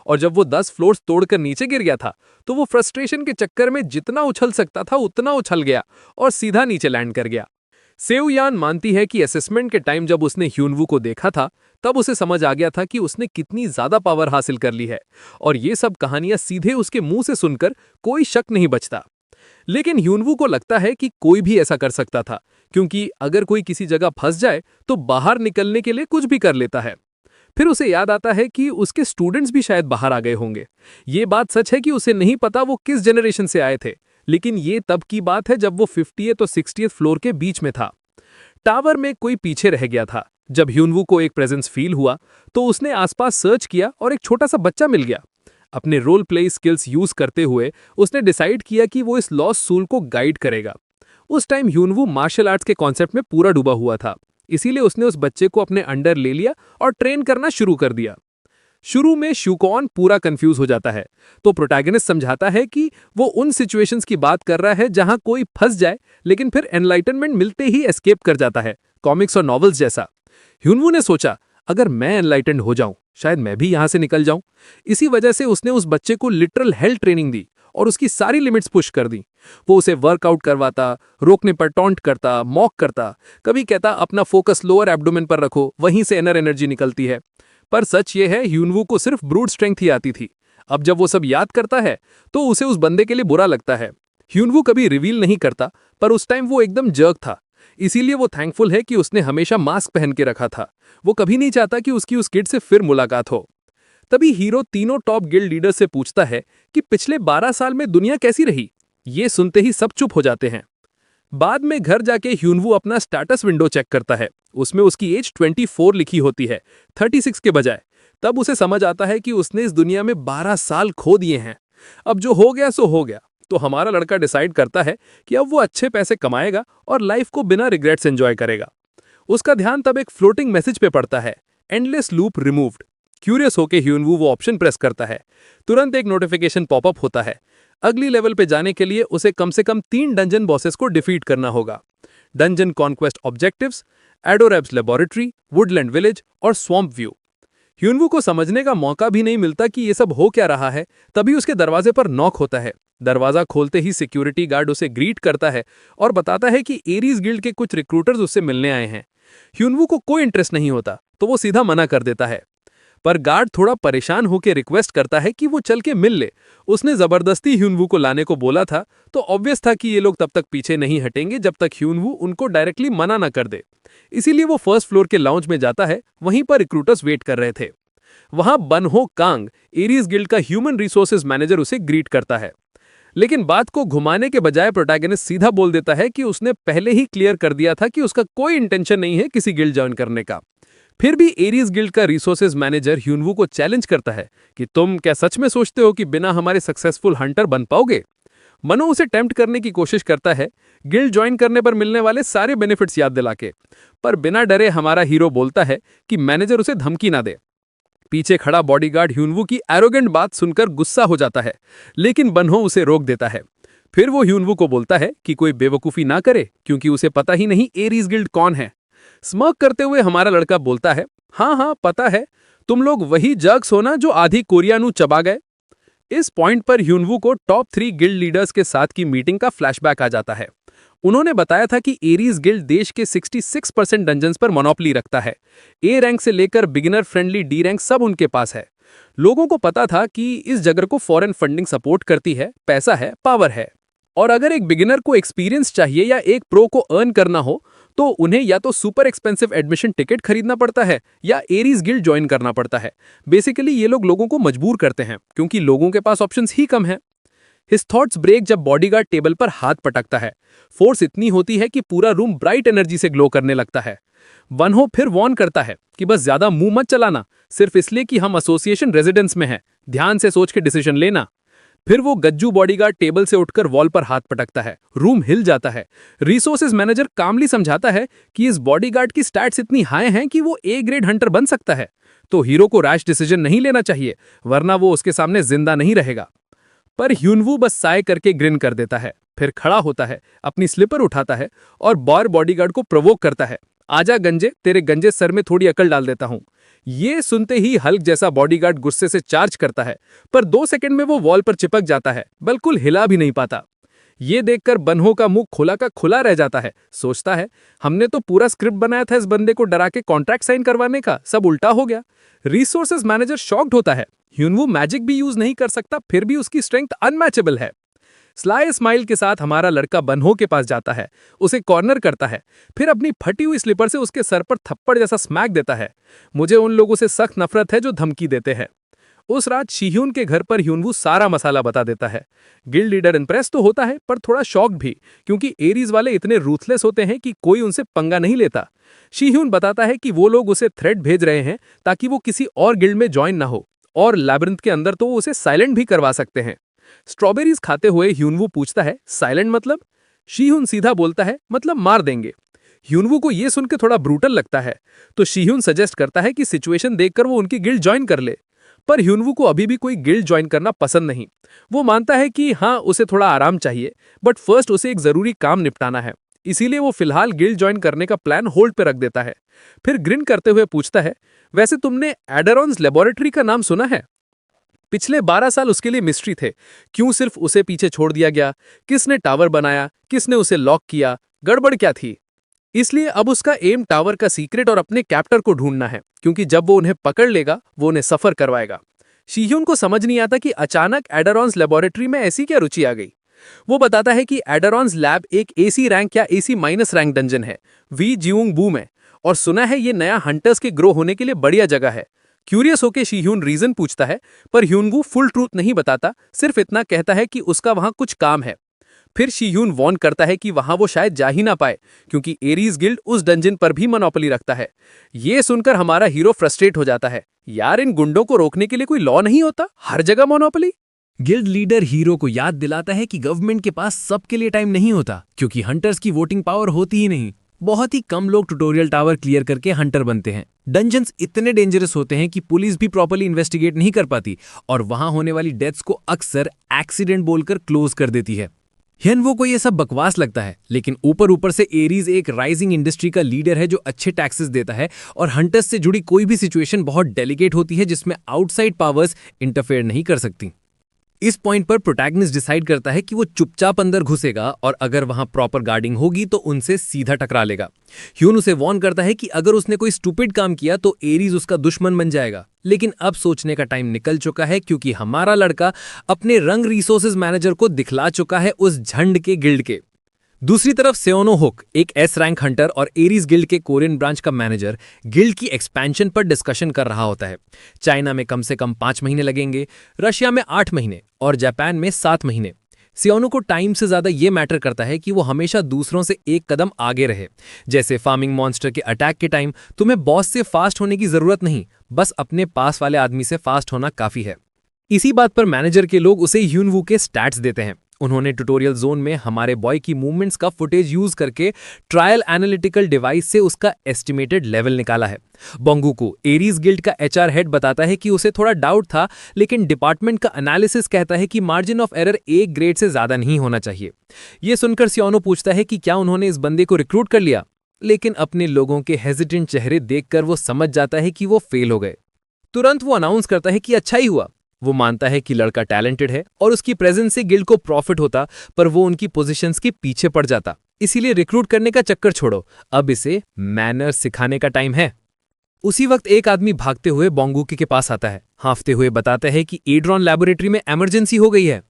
और जब वो 10 फ्लोर्स तोड़कर नीचे गिर गया था तो वो फ्रस्ट्रेशन के चक्कर में जितना उछल सकता था उतना उछल गया और सीधा नीचे लैंड कर गया। सेउयान मानती है कि असेसमेंट के टाइम जब उसने ह्यूनवू को देखा था तब उसे समझ आ गया था कि उसने कितनी ज्यादा पावर हासिल कर ली है, और ये सब कहानियां सीधे उसके मुंह से सुनकर कोई शक नहीं बचता। लेकिन ह्यूनवू को लगता है कि कोई भी ऐसा कर सकता था, क्योंकि अगर कोई किसी जगह फंस जाए तो बाहर निकलने के लिए कुछ भी कर लेता है। फिर उसे याद आता है कि उसके स्टूडेंट्स भी शायद बाहर आ गए होंगे। ये बात सच है कि उसे नहीं पता वो किस जनरेशन से आए थे, लेकिन ये तब की बात है जब वो 50th और 60th फ्लोर के बीच में था। टावर में कोई पीछे रह गया था। जब ह्यूनवू को एक प्रेजेंस फील हुआ तो उसने आसपास सर्च किया और एक छोटा सा बच्चा मिल गया। अपने रोल प्ले स्किल्स यूज करते हुए उसने डिसाइड किया कि वो इस लॉस्ट सोल को गाइड करेगा। उस टाइम ह्यूनवू मार्शल आर्ट्स के कॉन्सेप्ट में पूरा डूबा हुआ था। इसीलिए उसने उस बच्चे को अपने अंडर ले लिया और ट्रेन करना शुरू कर दिया। शुरू में शुकॉन पूरा कंफ्यूज हो जाता है, तो प्रोटैगनिस्ट समझाता है कि वो उन सिचुएशंस की बात कर रहा है जहां कोई फंस जाए लेकिन फिर एनलाइटनमेंट मिलते ही एस्केप कर जाता है, कॉमिक्स और नॉवेल्स जैसा। ह्यूनवू ने सोचा, अगर मैं एनलाइटेंड हो जाऊं शायद मैं भी यहां से निकल जाऊं। इसी वजह से उसने उस बच्चे को लिटरल हेल ट्रेनिंग दी और उसकी सारी लिमिट्स पुश कर दी। वो उसे वर्कआउट करवाता, रोकने पर टॉन्ट करता, मॉक करता, कभी कहता अपना फोकस लोअर एब्डोमेन पर रखो, वहीं से इनर एनर्जी निकलती है। पर सच ये है, ह्यूनवू को सिर्फ ब्रूट स्ट्रेंथ ही आती थी। अब जब वो सब याद करता है तो उसे उस बंदे के लिए बुरा लगता है। ह्यूनवू कभी रिवील नहीं करता, पर उस टाइम वो एकदम जर्क था। इसीलिए वो थैंकफुल है कि उसने हमेशा मास्क पहन के रखा था। वो कभी नहीं चाहता कि उसकी उस किड से फिर मुलाकात हो। तभी हीरो तीनों टॉप गिल्ड लीडर से पूछता है कि पिछले 12 साल में दुनिया कैसी रही। ये सुनते ही सब चुप हो जाते हैं। बाद में घर जाके ह्यूनवू अपना स्टेटस विंडो चेक करता है। उसमें उसकी एज 24 लिखी होती है, 36 के बजाय। तब उसे समझ आता है कि उसने इस दुनिया में 12 साल खो दिए हैं। अब जो हो गया सो हो गया। तो हमारा लड़का डिसाइड करता है कि अब वो अच्छे पैसे कमाएगा और लाइफ को बिना रिग्रेट्स एंजॉय करेगा। उसका ध्यान तब एक फ्लोटिंग मैसेज पे पड़ता है, एंडलेस लूप रिमूव्ड। क्यूरियस होके ह्यूनवू वो ऑप्शन प्रेस करता है। तुरंत एक नोटिफिकेशन पॉपअप होता है। अगली लेवल पे जाने के लिए उसे कम से कम 3 डंजन बॉसेस को डिफीट करना होगा। डंजन कॉन्क्वेस्ट ऑब्जेक्टिव्स, एडोरेब्स लेबोरेटरी, वुडलैंड विलेज और स्वॉम्प व्यू। ह्यूनवू को समझने का मौका भी नहीं मिलता कि ये सब हो क्या रहा है, तभी उसके दरवाजे पर नॉक होता है। दरवाजा खोलते ही सिक्योरिटी गार्ड उसे ग्रीट करता है और बताता है कि एरीज गिल्ड के कुछ रिक्रूटर्स उससे मिलने आए हैं। ह्यूनवू को कोई इंटरेस्ट नहीं होता, तो वो सीधा मना कर देता है। पर गार्ड थोड़ा परेशान होकर रिक्वेस्ट करता है कि वो चल के मिल ले। उसने जबरदस्ती ह्यूनवू को लाने को बोला था, तो ऑब्वियस था कि ये लोग तब तक पीछे नहीं हटेंगे जब तक ह्यूनवू उनको डायरेक्टली मना न कर दे। इसीलिए वो फर्स्ट फ्लोर के लाउंज में जाता है। वहीं पर रिक्रूटर्स वेट कर रहे थे। वहां बनहो कांग, एरीज गिल्ड का ह्यूमन रिसोर्सेज मैनेजर, उसे ग्रीट करता है। लेकिन बात को घुमाने के बजाय प्रोटैगनिस्ट सीधा बोल देता है कि उसने पहले ही क्लियर कर दिया था कि उसका कोई इंटेंशन नहीं है किसी गिल्ड ज्वाइन करने का। फिर भी एरीज गिल्ड का रिसोर्सेज मैनेजर ह्यूनवू को चैलेंज करता है कि तुम क्या सच में सोचते हो कि बिना हमारे सक्सेसफुल हंटर बन पाओगे। मनो उसे टेम्प्ट करने की कोशिश करता है, गिल्ड ज्वाइन करने पर मिलने वाले सारे बेनिफिट्स याद दिला के। पर बिना डरे हमारा हीरो बोलता है कि मैनेजर उसे धमकी ना दे। पीछे खड़ा बॉडीगार्ड ह्यूनवू की एरोगेंट बात सुनकर गुस्सा हो जाता है, लेकिन बनहो उसे रोक देता है। फिर वो ह्यूनवू को बोलता है कि कोई बेवकूफी ना करे, क्योंकि उसे पता ही नहीं एरीज गिल्ड कौन है। स्मर्क करते हुए हमारा लड़का बोलता है, हाँ हाँ पता है, तुम लोग वही जग्स हो ना जो आधी कोरिया नू चबा गए। इस पॉइंट पर ह्यूनवू को टॉप 3 गिल्ड लीडर्स के साथ की मीटिंग का फ्लैशबैक आ जाता है। उन्होंने बताया था कि एरीज गिल्ड देश के 66% डंजन्स पर मोनोपोली रखता है। ए रैंक से लेकर बिगिनर फ्रेंडली डी रैंक सब उनके पास है। लोगों को पता था कि इस जगह को फॉरेन फंडिंग सपोर्ट करती है, पैसा है, पावर है। और अगर एक बिगिनर को एक्सपीरियंस चाहिए या एक प्रो को अर्न करना हो, तो उन्हें या तो सुपर एक्सपेंसिव एडमिशन टिकट खरीदना पड़ता है या एरीज गिल्ड ज्वाइन करना पड़ता है। बेसिकली ये लोगों को मजबूर करते हैं, क्योंकि लोगों के पास ऑप्शंस ही कम हैं। हिज थॉट्स ब्रेक जब बॉडीगार्ड टेबल पर हाथ पटकता है। फोर्स इतनी होती है कि पूरा रूम ब्राइट एनर्जी से ग्लो करने लगता है। वनहो फिर वॉर्न करता है कि बस ज्यादा मुंह मत चलाना, सिर्फ इसलिए कि हम एसोसिएशन रेजिडेंस में हैं। ध्यान से सोच के डिसीजन लेना। फिर वो गज्जू बॉडीगार्ड टेबल से उठकर वॉल पर हाथ पटकता है। रूम हिल जाता है। रिसोर्सेज मैनेजर कामली समझाता है कि इस बॉडीगार्ड की स्टैट्स इतनी हाई हैं कि वो ए ग्रेड हंटर बन सकता है। तो हीरो को रैश डिसीजन नहीं लेना चाहिए, वरना वो उसके सामने जिंदा नहीं रहेगा। पर ह्यूनवू बस साय करके ग्रिन कर देता है। फिर खड़ा होता है, अपनी स्लीपर उठाता है और बार बॉडीगार्ड को प्रोवोक करता है, आजा गंजे, तेरे गंजे सर में थोड़ी अकल डाल देता हूं। ये सुनते ही हल्क जैसा बॉडीगार्ड गुस्से से चार्ज करता है, पर 2 सेकंड में वो वॉल पर चिपक जाता है, बिल्कुल हिला भी नहीं पाता। ये देखकर बनहो का मुंह खुला का खुला रह जाता है। सोचता है, हमने तो पूरा स्क्रिप्ट बनाया था इस बंदे को डरा के कॉन्ट्रैक्ट साइन करवाने का, सब उल्टा हो गया। रिसोर्सेज मैनेजर शॉक्ड होता है। ह्यूनवू मैजिक भी यूज नहीं कर सकता, फिर भी उसकी स्ट्रेंथ अनमैचेबल है। स्लाई स्माइल के साथ हमारा लड़का बनहो के पास जाता है, उसे कॉर्नर करता है, फिर अपनी फटी हुई स्लीपर से उसके सर पर थप्पड़ जैसा स्मैक देता है। मुझे उन लोगों से सख्त नफरत है जो धमकी देते हैं। उस रात शिह्यून के घर पर ह्यूनवू सारा मसाला बता देता है। गिल्ड लीडर इंप्रेस तो होता है, पर थोड़ा शॉक्ड भी, क्योंकि एरीज वाले इतने रूथलेस होते हैं कि कोई उनसे पंगा नहीं लेता। शिह्यून बताता है कि वो लोग उसे थ्रेट भेज रहे हैं ताकि वो किसी और गिल्ड में ज्वाइन ना हो, और लैबिरिंथ के अंदर तो वो उसे साइलेंट भी करवा सकते हैं। स्ट्रॉबेरीज खाते हुए ह्यूनवू पूछता है, साइलेंट मतलब? शिह्यून सीधा बोलता है, मतलब मार देंगे। ह्यूनवू को ये सुनकर थोड़ा ब्रूटल लगता है, तो शीह्यून सजेस्ट करता है कि सिचुएशन देखकर वो उनकी गिल्ड ज्वाइन कर ले। पर ह्यूनवू को अभी भी कोई गिल्ड ज्वाइन करना पसंद नहीं। वो मानता है कि हाँ, उसे थोड़ा आराम चाहिए, बट फर्स्ट उसे एक जरूरी काम निपटाना है। इसीलिए वो फिलहाल गिल्ड ज्वाइन करने का प्लान होल्ड पे रख देता है। फिर ग्रिन करते हुए पूछता है, वैसे तुमने एडरॉन्स लेबोरेटरी का नाम सुना है? पिछले 12 साल उसके लिए मिस्ट्री थे। क्यों सिर्फ उसे पीछे छोड़ दिया गया? किसने टावर बनाया? किसने उसे लॉक किया? गड़बड़ क्या थी? इसलिए अब उसका एम टावर का सीक्रेट और अपने कैप्टर को ढूंढना है, क्योंकि जब वो उन्हें पकड़ लेगा वो उन्हें सफर करवाएगा। शीह्यून को समझ नहीं आता कि अचानक एडरॉन्स लेबोरेटरी में ऐसी क्या रुचि आ गई। वो बताता है कि एडरॉन्स लैब एक एसी रैंक या एसी माइनस रैंक डंजन है, वी जियोंग बू में, और सुना है ये नया हंटर्स के ग्रो होने के लिए बढ़िया जगह है। क्यूरियस होकर शीह्यून रीजन पूछता है, पर ह्यूनवू फुल ट्रूथ नहीं बताता, सिर्फ इतना कहता है कि उसका वहां कुछ काम है। फिर शीह्यून वॉर्न करता है कि वहां वो शायद जा ही ना पाए, क्योंकि एरीज गिल्ड उस डंजन पर भी मोनोपोली रखता है। ये सुनकर हमारा हीरो फ्रस्ट्रेट हो जाता है। यार, इन गुंडों को रोकने के लिए कोई लॉ नहीं होता? हर जगह मोनोपोली। गिल्ड लीडर हीरो को याद दिलाता है कि गवर्नमेंट के पास सबके लिए टाइम नहीं होता, क्योंकि हंटर्स की वोटिंग पावर होती ही नहीं। बहुत ही कम लोग ट्यूटोरियल टावर क्लियर करके हंटर बनते हैं। डंजन्स इतने डेंजरस होते हैं कि पुलिस भी प्रॉपर्ली इन्वेस्टिगेट नहीं कर पाती, और वहां होने वाली डेथ्स को अक्सर एक्सीडेंट बोलकर क्लोज कर देती है। ह्यूनवू को ये सब बकवास लगता है, लेकिन ऊपर ऊपर से एरीज एक राइजिंग इंडस्ट्री का लीडर है जो अच्छे टैक्सेस देता है, और हंटर्स से जुड़ी कोई भी सिचुएशन बहुत डेलिकेट होती है जिसमें आउटसाइड पावर्स इंटरफेयर नहीं कर सकती। इस पॉइंट पर प्रोटैगनिस्ट डिसाइड करता है कि वो चुपचाप अंदर घुसेगा, और अगर वहां प्रॉपर गार्डिंग होगी तो उनसे सीधा टकरा लेगा। ह्यून उसे वॉर्न करता है कि अगर उसने कोई स्टूपिड काम किया तो एरीज उसका दुश्मन बन जाएगा। लेकिन अब सोचने का टाइम निकल चुका है, क्योंकि हमारा लड़का अपने रंग रिसोर्सेज मैनेजर को दिखला चुका है उस झंड के गिल्ड के। दूसरी तरफ सेओनो हुक, एक एस रैंक हंटर और एरीज गिल्ड के कोरियन ब्रांच का मैनेजर, गिल्ड की एक्सपेंशन पर डिस्कशन कर रहा होता है। चाइना में कम से कम 5 महीने लगेंगे, रशिया में 8 महीने और जापान में 7 महीने। सेओनो को टाइम से ज्यादा ये मैटर करता है कि वो हमेशा दूसरों से एक कदम आगे रहे। जैसे फार्मिंग मॉन्स्टर के अटैक के टाइम तुम्हें बॉस से फास्ट होने की जरूरत नहीं, बस अपने पास वाले आदमी से फास्ट होना काफी है। इसी बात पर मैनेजर के लोग उसे ह्यूनवू के स्टैट्स देते हैं। उन्होंने ट्यूटोरियल जोन में हमारे बॉय की मूवमेंट्स का फुटेज यूज करके ट्रायल एनालिटिकल डिवाइस से उसका एस्टिमेटेड लेवल निकाला है। बोंगू को एरीज गिल्ड का एचआर हेड बताता है कि उसे थोड़ा डाउट था, लेकिन डिपार्टमेंट का एनालिसिस कहता है कि margin of error A grade से ज्यादा नहीं होना चाहिए। ये सुनकर सियोनो पूछता है कि क्या उन्होंने इस बंदे को रिक्रूट कर लिया, लेकिन अपने लोगों के हेजिटेंट चेहरे देखकर वो समझ जाता है कि वो फेल हो गए। तुरंत वो अनाउंस करता है कि अच्छा ही हुआ। वो मानता है कि लड़का टैलेंटेड है और उसकी प्रेजेंस से गिल्ड को प्रॉफिट होता, पर वो उनकी पोजीशंस के पीछे पड़ जाता। इसीलिए रिक्रूट करने का चक्कर छोड़ो, अब इसे मैनर्स सिखाने का टाइम है। उसी वक्त एक आदमी भागते हुए बोंगूकी के पास आता है, हांफते हुए बताता है कि एड्रॉन लैबोरेटरी में इमरजेंसी हो गई है।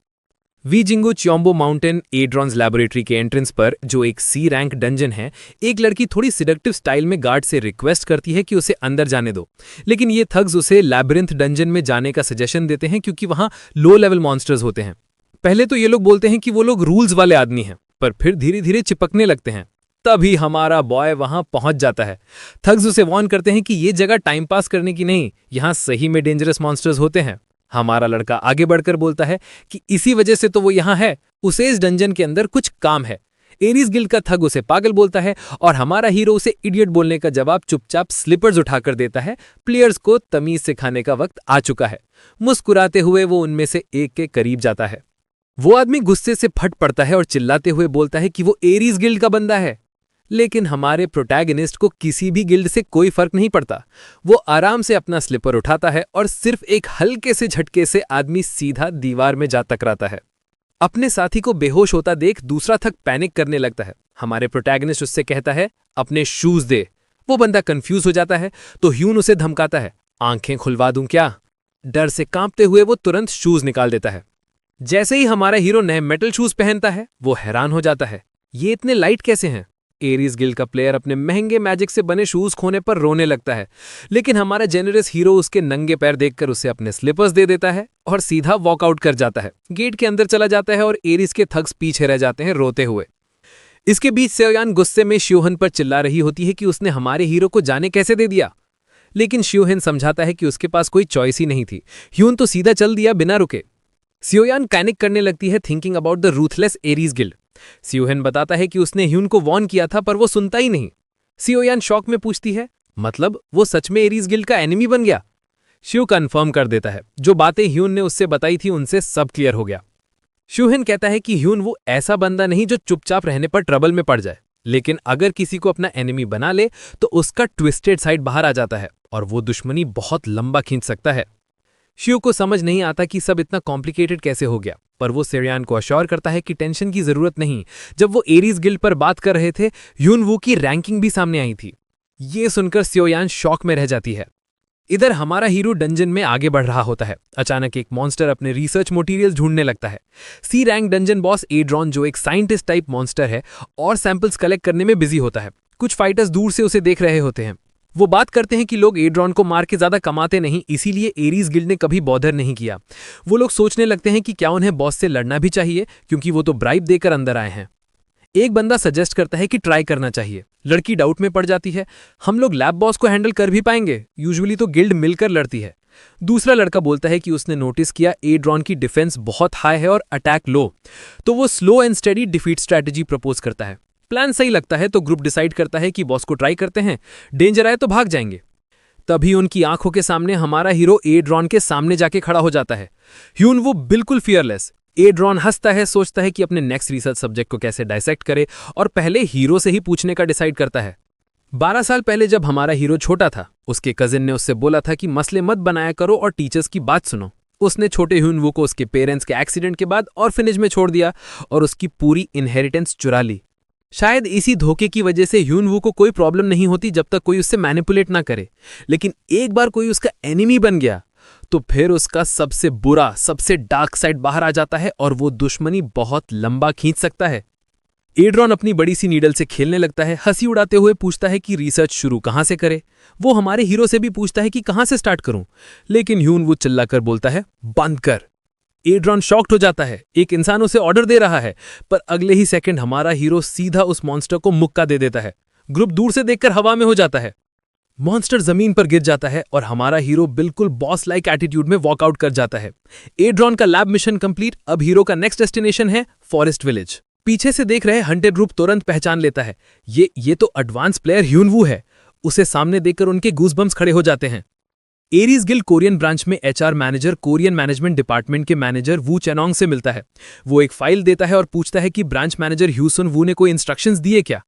वी जिंगो च्योम्बो माउंटेन एड्रॉन्स लैबोरेटरी के एंट्रेंस पर, जो एक सी रैंक डंजन है, एक लड़की थोड़ी सिडक्टिव स्टाइल में गार्ड से रिक्वेस्ट करती है कि उसे अंदर जाने दो, लेकिन ये थग्स उसे लैबिरिंथ डंजन में जाने का सजेशन देते हैं क्योंकि वहां लो लेवल मॉन्स्टर्स होते हैं। पहले तो ये लोग बोलते हैं कि वो लोग रूल्स वाले आदमी हैं, पर फिर धीरे धीरे चिपकने लगते हैं। तभी हमारा बॉय वहां पहुंच जाता है। थग्स उसे वार्न करते हैं कि ये जगह टाइम पास करने की नहीं, यहां सही में डेंजरस मॉन्स्टर्स होते हैं। हमारा लड़का आगे बढ़कर बोलता है कि इसी वजह से तो वो यहां है, उसे इस डंजन के अंदर कुछ काम है। एरीज गिल्ड का थग उसे पागल बोलता है और हमारा हीरो उसे इडियट बोलने का जवाब चुपचाप स्लिपर्स उठाकर देता है। प्लेयर्स को तमीज सिखाने का वक्त आ चुका है। मुस्कुराते हुए वो उनमें से एक के करीब जाता है। वो आदमी गुस्से से फट पड़ता है और चिल्लाते हुए बोलता है कि वो एरीज गिल्ड का बंदा है, लेकिन हमारे प्रोटैगनिस्ट को किसी भी गिल्ड से कोई फर्क नहीं पड़ता। वो आराम से अपना स्लिपर उठाता है और सिर्फ एक हल्के से झटके से आदमी सीधा दीवार में जा टकराता है। अपने साथी को बेहोश होता देख दूसरा थक पैनिक करने लगता है। हमारे प्रोटैगनिस्ट उससे कहता है अपने शूज दे। वो बंदा कंफ्यूज हो जाता है तो ह्यून उसे धमकाता है, आंखें खुलवा दूं क्या? डर से कांपते हुए वो तुरंत शूज निकाल देता है। जैसे ही हमारा हीरो नए मेटल शूज पहनता है, वो हैरान हो जाता है, ये इतने लाइट कैसे हैं? एरीज गिल्ड का प्लेयर अपने महंगे मैजिक से बने शूज खोने पर रोने लगता है, लेकिन हमारा जेनरस हीरो उसके नंगे पैर देखकर उसे अपने स्लिपर्स दे देता है और सीधा वॉकआउट कर जाता है। गेट के अंदर चला जाता है और एरीज के थग्स पीछे रह जाते हैं रोते हुए। इसके बीच सेओयान गुस्से में शियोहन पर चिल्ला रही होती है कि उसने हमारे हीरो को जाने कैसे दे दिया, लेकिन शियोहन समझाता है कि उसके पास कोई चॉइस ही नहीं थी। ह्यून तो सीधा चल दिया बिना रुके। सियोयान पैनिक करने लगती है, thinking about the ruthless Aries guild. Seohan बताता है कि उसने ह्यून को वॉर्न किया था, पर वो सुनता ही नहीं। सियोयान शॉक में पूछती है, मतलब वो सच में एरीज गिल्ड का एनिमी बन गया? शिव कंफर्म कर देता है, जो बातें ह्यून ने उससे बताई थी उनसे सब क्लियर हो गया। शिवहन कहता है कि ह्यून वो ऐसा बंदा नहीं जो चुपचाप रहने पर ट्रबल में पड़ जाए, लेकिन अगर किसी को अपना एनिमी बना ले तो उसका ट्विस्टेड साइड बाहर आ जाता है और वो दुश्मनी बहुत लंबा खींच सकता है। शिव को समझ नहीं आता कि सब इतना कॉम्प्लिकेटेड कैसे हो गया, पर वो सेरियान को अश्योर करता है कि टेंशन की जरूरत नहीं। जब वो एरीज गिल्ड पर बात कर रहे थे, ह्यून वू की रैंकिंग भी सामने आई थी। ये सुनकर सियोयान शॉक में रह जाती है। इधर हमारा हीरो डंजन में आगे बढ़ रहा होता है। अचानक एक मॉन्स्टर अपने रिसर्च मटेरियल ढूंढने लगता है। सी रैंक डंजन बॉस एड्रॉन, जो एक साइंटिस्ट टाइप मॉन्स्टर है और सैंपल्स कलेक्ट करने में बिजी होता है। कुछ फाइटर्स दूर से उसे देख रहे होते हैं। वो बात करते हैं कि लोग एड्रॉन को मार के ज्यादा कमाते नहीं, इसीलिए एरीज गिल्ड ने कभी बॉदर नहीं किया। वो लोग सोचने लगते हैं कि क्या उन्हें बॉस से लड़ना भी चाहिए, क्योंकि वो तो ब्राइब देकर अंदर आए हैं। एक बंदा सजेस्ट करता है कि ट्राई करना चाहिए। लड़की डाउट में पड़ जाती है, हम लोग लैब बॉस को हैंडल कर भी पाएंगे? यूजुअली तो गिल्ड मिलकर लड़ती है। दूसरा लड़का बोलता है कि उसने नोटिस किया एड्रॉन की डिफेंस बहुत हाई है और अटैक लो, तो वो slow and steady defeat strategy propose करता है। प्लान सही लगता है तो ग्रुप डिसाइड करता है कि बॉस को ट्राई करते हैं, डेंजर आए तो भाग जाएंगे। तभी उनकी आंखों के सामने हमारा हीरो एड्रॉन के सामने जाके खड़ा हो जाता है। ह्यून वो बिल्कुल फियरलेस। एड्रॉन हंसता है, सोचता है कि अपने नेक्स्ट रिसर्च सब्जेक्ट को कैसे डाइसेक्ट करे और पहले हीरो से ही पूछने का डिसाइड करता है। 12 साल पहले जब हमारा हीरो छोटा था, उसके कजिन ने उससे बोला था कि मसले मत बनाया करो और टीचर्स की बात सुनो। उसने छोटे ह्यून वू को उसके पेरेंट्स के एक्सीडेंट के बाद ऑर्फनेज में छोड़ दिया और उसकी पूरी इनहेरिटेंस चुरा ली। शायद इसी धोखे की वजह से ह्यून वू को कोई प्रॉब्लम नहीं होती जब तक कोई उससे मैनिपुलेट ना करे, लेकिन एक बार कोई उसका एनिमी बन गया तो फिर उसका सबसे बुरा, सबसे डार्क साइड बाहर आ जाता है और वो दुश्मनी बहुत लंबा खींच सकता है। एड्रॉन अपनी बड़ी सी नीडल से खेलने लगता है, हंसी उड़ाते हुए पूछता है कि रिसर्च शुरू कहां से करे। वो हमारे हीरो से भी पूछता है कि कहां से स्टार्ट करूं, लेकिन ह्यून वो चिल्लाकर बोलता है बंद कर। एड्रॉन शॉक्ड हो जाता है, एक इंसान उसे ऑर्डर दे रहा है, पर अगले ही सेकंड हमारा हीरो सीधा उस मॉन्स्टर को मुक्का दे देता है। ग्रुप दूर से देखकर हवा में हो जाता है। मॉन्स्टर जमीन पर गिर जाता है और हमारा हीरो बिल्कुल बॉस लाइक एटीट्यूड में वॉकआउट कर जाता है। एड्रॉन का लैब मिशन कंप्लीट। अब हीरो का नेक्स्ट डेस्टिनेशन है फॉरेस्ट विलेज। पीछे से देख रहे हंटेड ग्रुप तुरंत पहचान लेता है, ये तो एडवांस प्लेयर ह्यून वू है। उसे सामने देखकर उनके गूज़बम्स खड़े हो जाते हैं। एरीज गिल्ड कोरियन ब्रांच में HR manager Korean management department के मैनेजर वू चेनोंग से मिलता है। वो एक फाइल देता है और पूछता है कि ब्रांच मैनेजर ह्यूसन वू ने कोई इंस्ट्रक्शंस दिए क्या।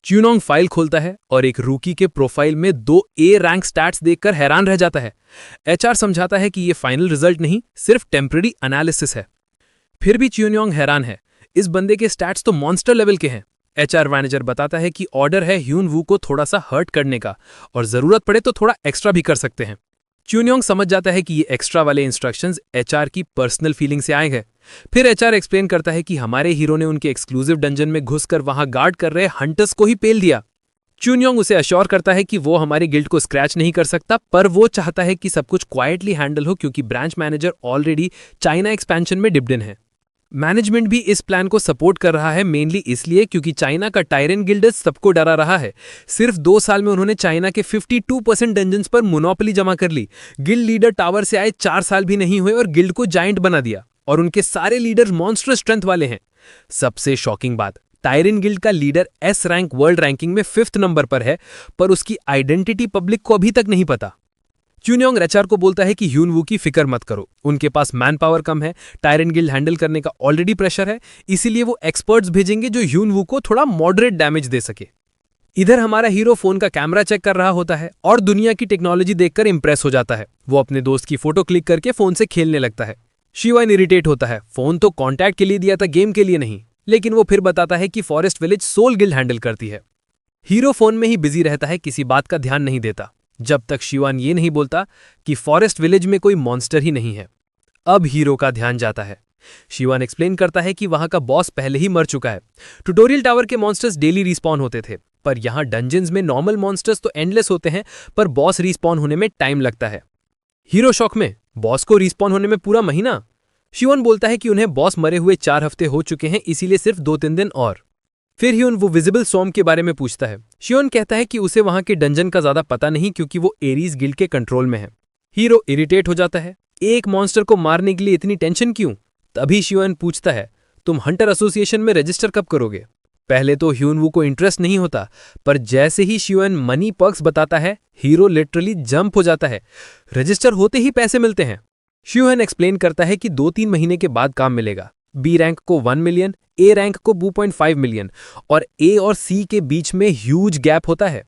च्यूनोंग फाइल खोलता है और एक रूकी के प्रोफाइल में 2 ए रैंक स्टैट्स देखकर हैरान रह जाता है। एचआर समझाता है कि ये फाइनल रिजल्ट नहीं, सिर्फ टेम्पररी एनालिसिस है। फिर भी च्यूनोंग हैरान है, इस बंदे के स्टैट्स तो मॉन्स्टर लेवल के हैं। एचआर मैनेजर बताता है कि ऑर्डर है ह्यून वू को थोड़ा सा हर्ट करने का और जरूरत पड़े तो थोड़ा एक्स्ट्रा भी कर सकते हैं। च्यूनयोंग समझ जाता है कि ये एक्स्ट्रा वाले इंस्ट्रक्शंस एचआर की पर्सनल फीलिंग से आए हैं। फिर एचआर एक्सप्लेन करता है कि हमारे हीरो ने उनके एक्सक्लूसिव डंजन में घुसकर वहां गार्ड कर रहे हंटर्स को ही पेल दिया। च्यूनयोंग उसे अश्योर करता है कि वो हमारी गिल्ड को स्क्रैच नहीं कर सकता, पर वो चाहता है कि सब कुछ क्वाइटली हैंडल हो क्योंकि branch manager already China expansion में डिप्ड इन है। मैनेजमेंट भी इस प्लान को सपोर्ट कर रहा है, मेनली इसलिए क्योंकि चाइना का टायरन गिल्डर्स सबको डरा रहा है। सिर्फ 2 साल में उन्होंने चाइना के 52% डंजन्स पर मोनोपोली जमा कर ली। गिल्ड लीडर टावर से आए 4 साल भी नहीं हुए और गिल्ड को जायंट बना दिया, और उनके सारे लीडर्स मॉन्स्टर स्ट्रेंथ वाले हैं। सबसे शॉकिंग बात, टायरन गिल्ड का leader S rank world ranking में 5th नंबर पर है, पर उसकी आइडेंटिटी पब्लिक को अभी तक नहीं पता। च्यूनयोंग एचआर को बोलता है कि ह्यून वू की फिक्र मत करो, उनके पास मैन पावर कम है, टायरन गिल्ड हैंडल करने का ऑलरेडी प्रेशर है, इसीलिए वो एक्सपर्ट्स भेजेंगे जो ह्यून वू को थोड़ा मॉडरेट डैमेज दे सके। इधर हमारा हीरो फोन का कैमरा चेक कर रहा होता है और दुनिया की टेक्नोलॉजी देखकर इंप्रेस हो जाता है। वो अपने दोस्त की फोटो क्लिक करके फोन से खेलने लगता है। शिवान इरिटेट होता है, फोन तो कॉन्टैक्ट के लिए दिया था, गेम के लिए नहीं। लेकिन वो फिर बताता है कि forest village soul guild handle करती है। हीरो फोन में ही बिजी रहता है, किसी बात का ध्यान नहीं देता, जब तक शिवान ये नहीं बोलता कि फॉरेस्ट विलेज में कोई मॉन्स्टर ही नहीं है। अब हीरो का ध्यान जाता है। शिवान एक्सप्लेन करता है कि वहां का बॉस पहले ही मर चुका है। ट्यूटोरियल टावर के मॉन्स्टर्स डेली रिस्पॉन होते थे, पर यहां डंजन्स में नॉर्मल मॉन्स्टर्स तो एंडलेस होते हैं, पर बॉस रिस्पॉन होने में टाइम लगता है। हीरो शॉक में, बॉस को रिस्पॉन होने में पूरा महीना। शिवान बोलता है कि उन्हें बॉस मरे हुए 4 हफ्ते हो चुके हैं, इसीलिए सिर्फ 2-3 दिन और। फिर ह्यून वो विजिबल स्वॉर्म के बारे में पूछता है। शिवान कहता है कि उसे वहां के डंजन का ज्यादा पता नहीं क्योंकि वो एरीज गिल्ड के कंट्रोल में है। हीरो इरिटेट हो जाता है, एक मॉन्स्टर को मारने के लिए इतनी टेंशन क्यों? तभी शिवान पूछता है, तुम हंटर एसोसिएशन में रजिस्टर कब करोगे? पहले तो ह्यूनवू को इंटरेस्ट नहीं होता, पर जैसे ही शिवन मनी पर्क्स बताता है, हीरो लिटरली जंप हो जाता है। रजिस्टर होते ही पैसे मिलते हैं। शिवन एक्सप्लेन करता है कि 2-3 महीने के बाद काम मिलेगा। बी रैंक को 1 मिलियन, ए रैंक को 2.5 मिलियन और ए और सी के बीच में ह्यूज गैप होता है।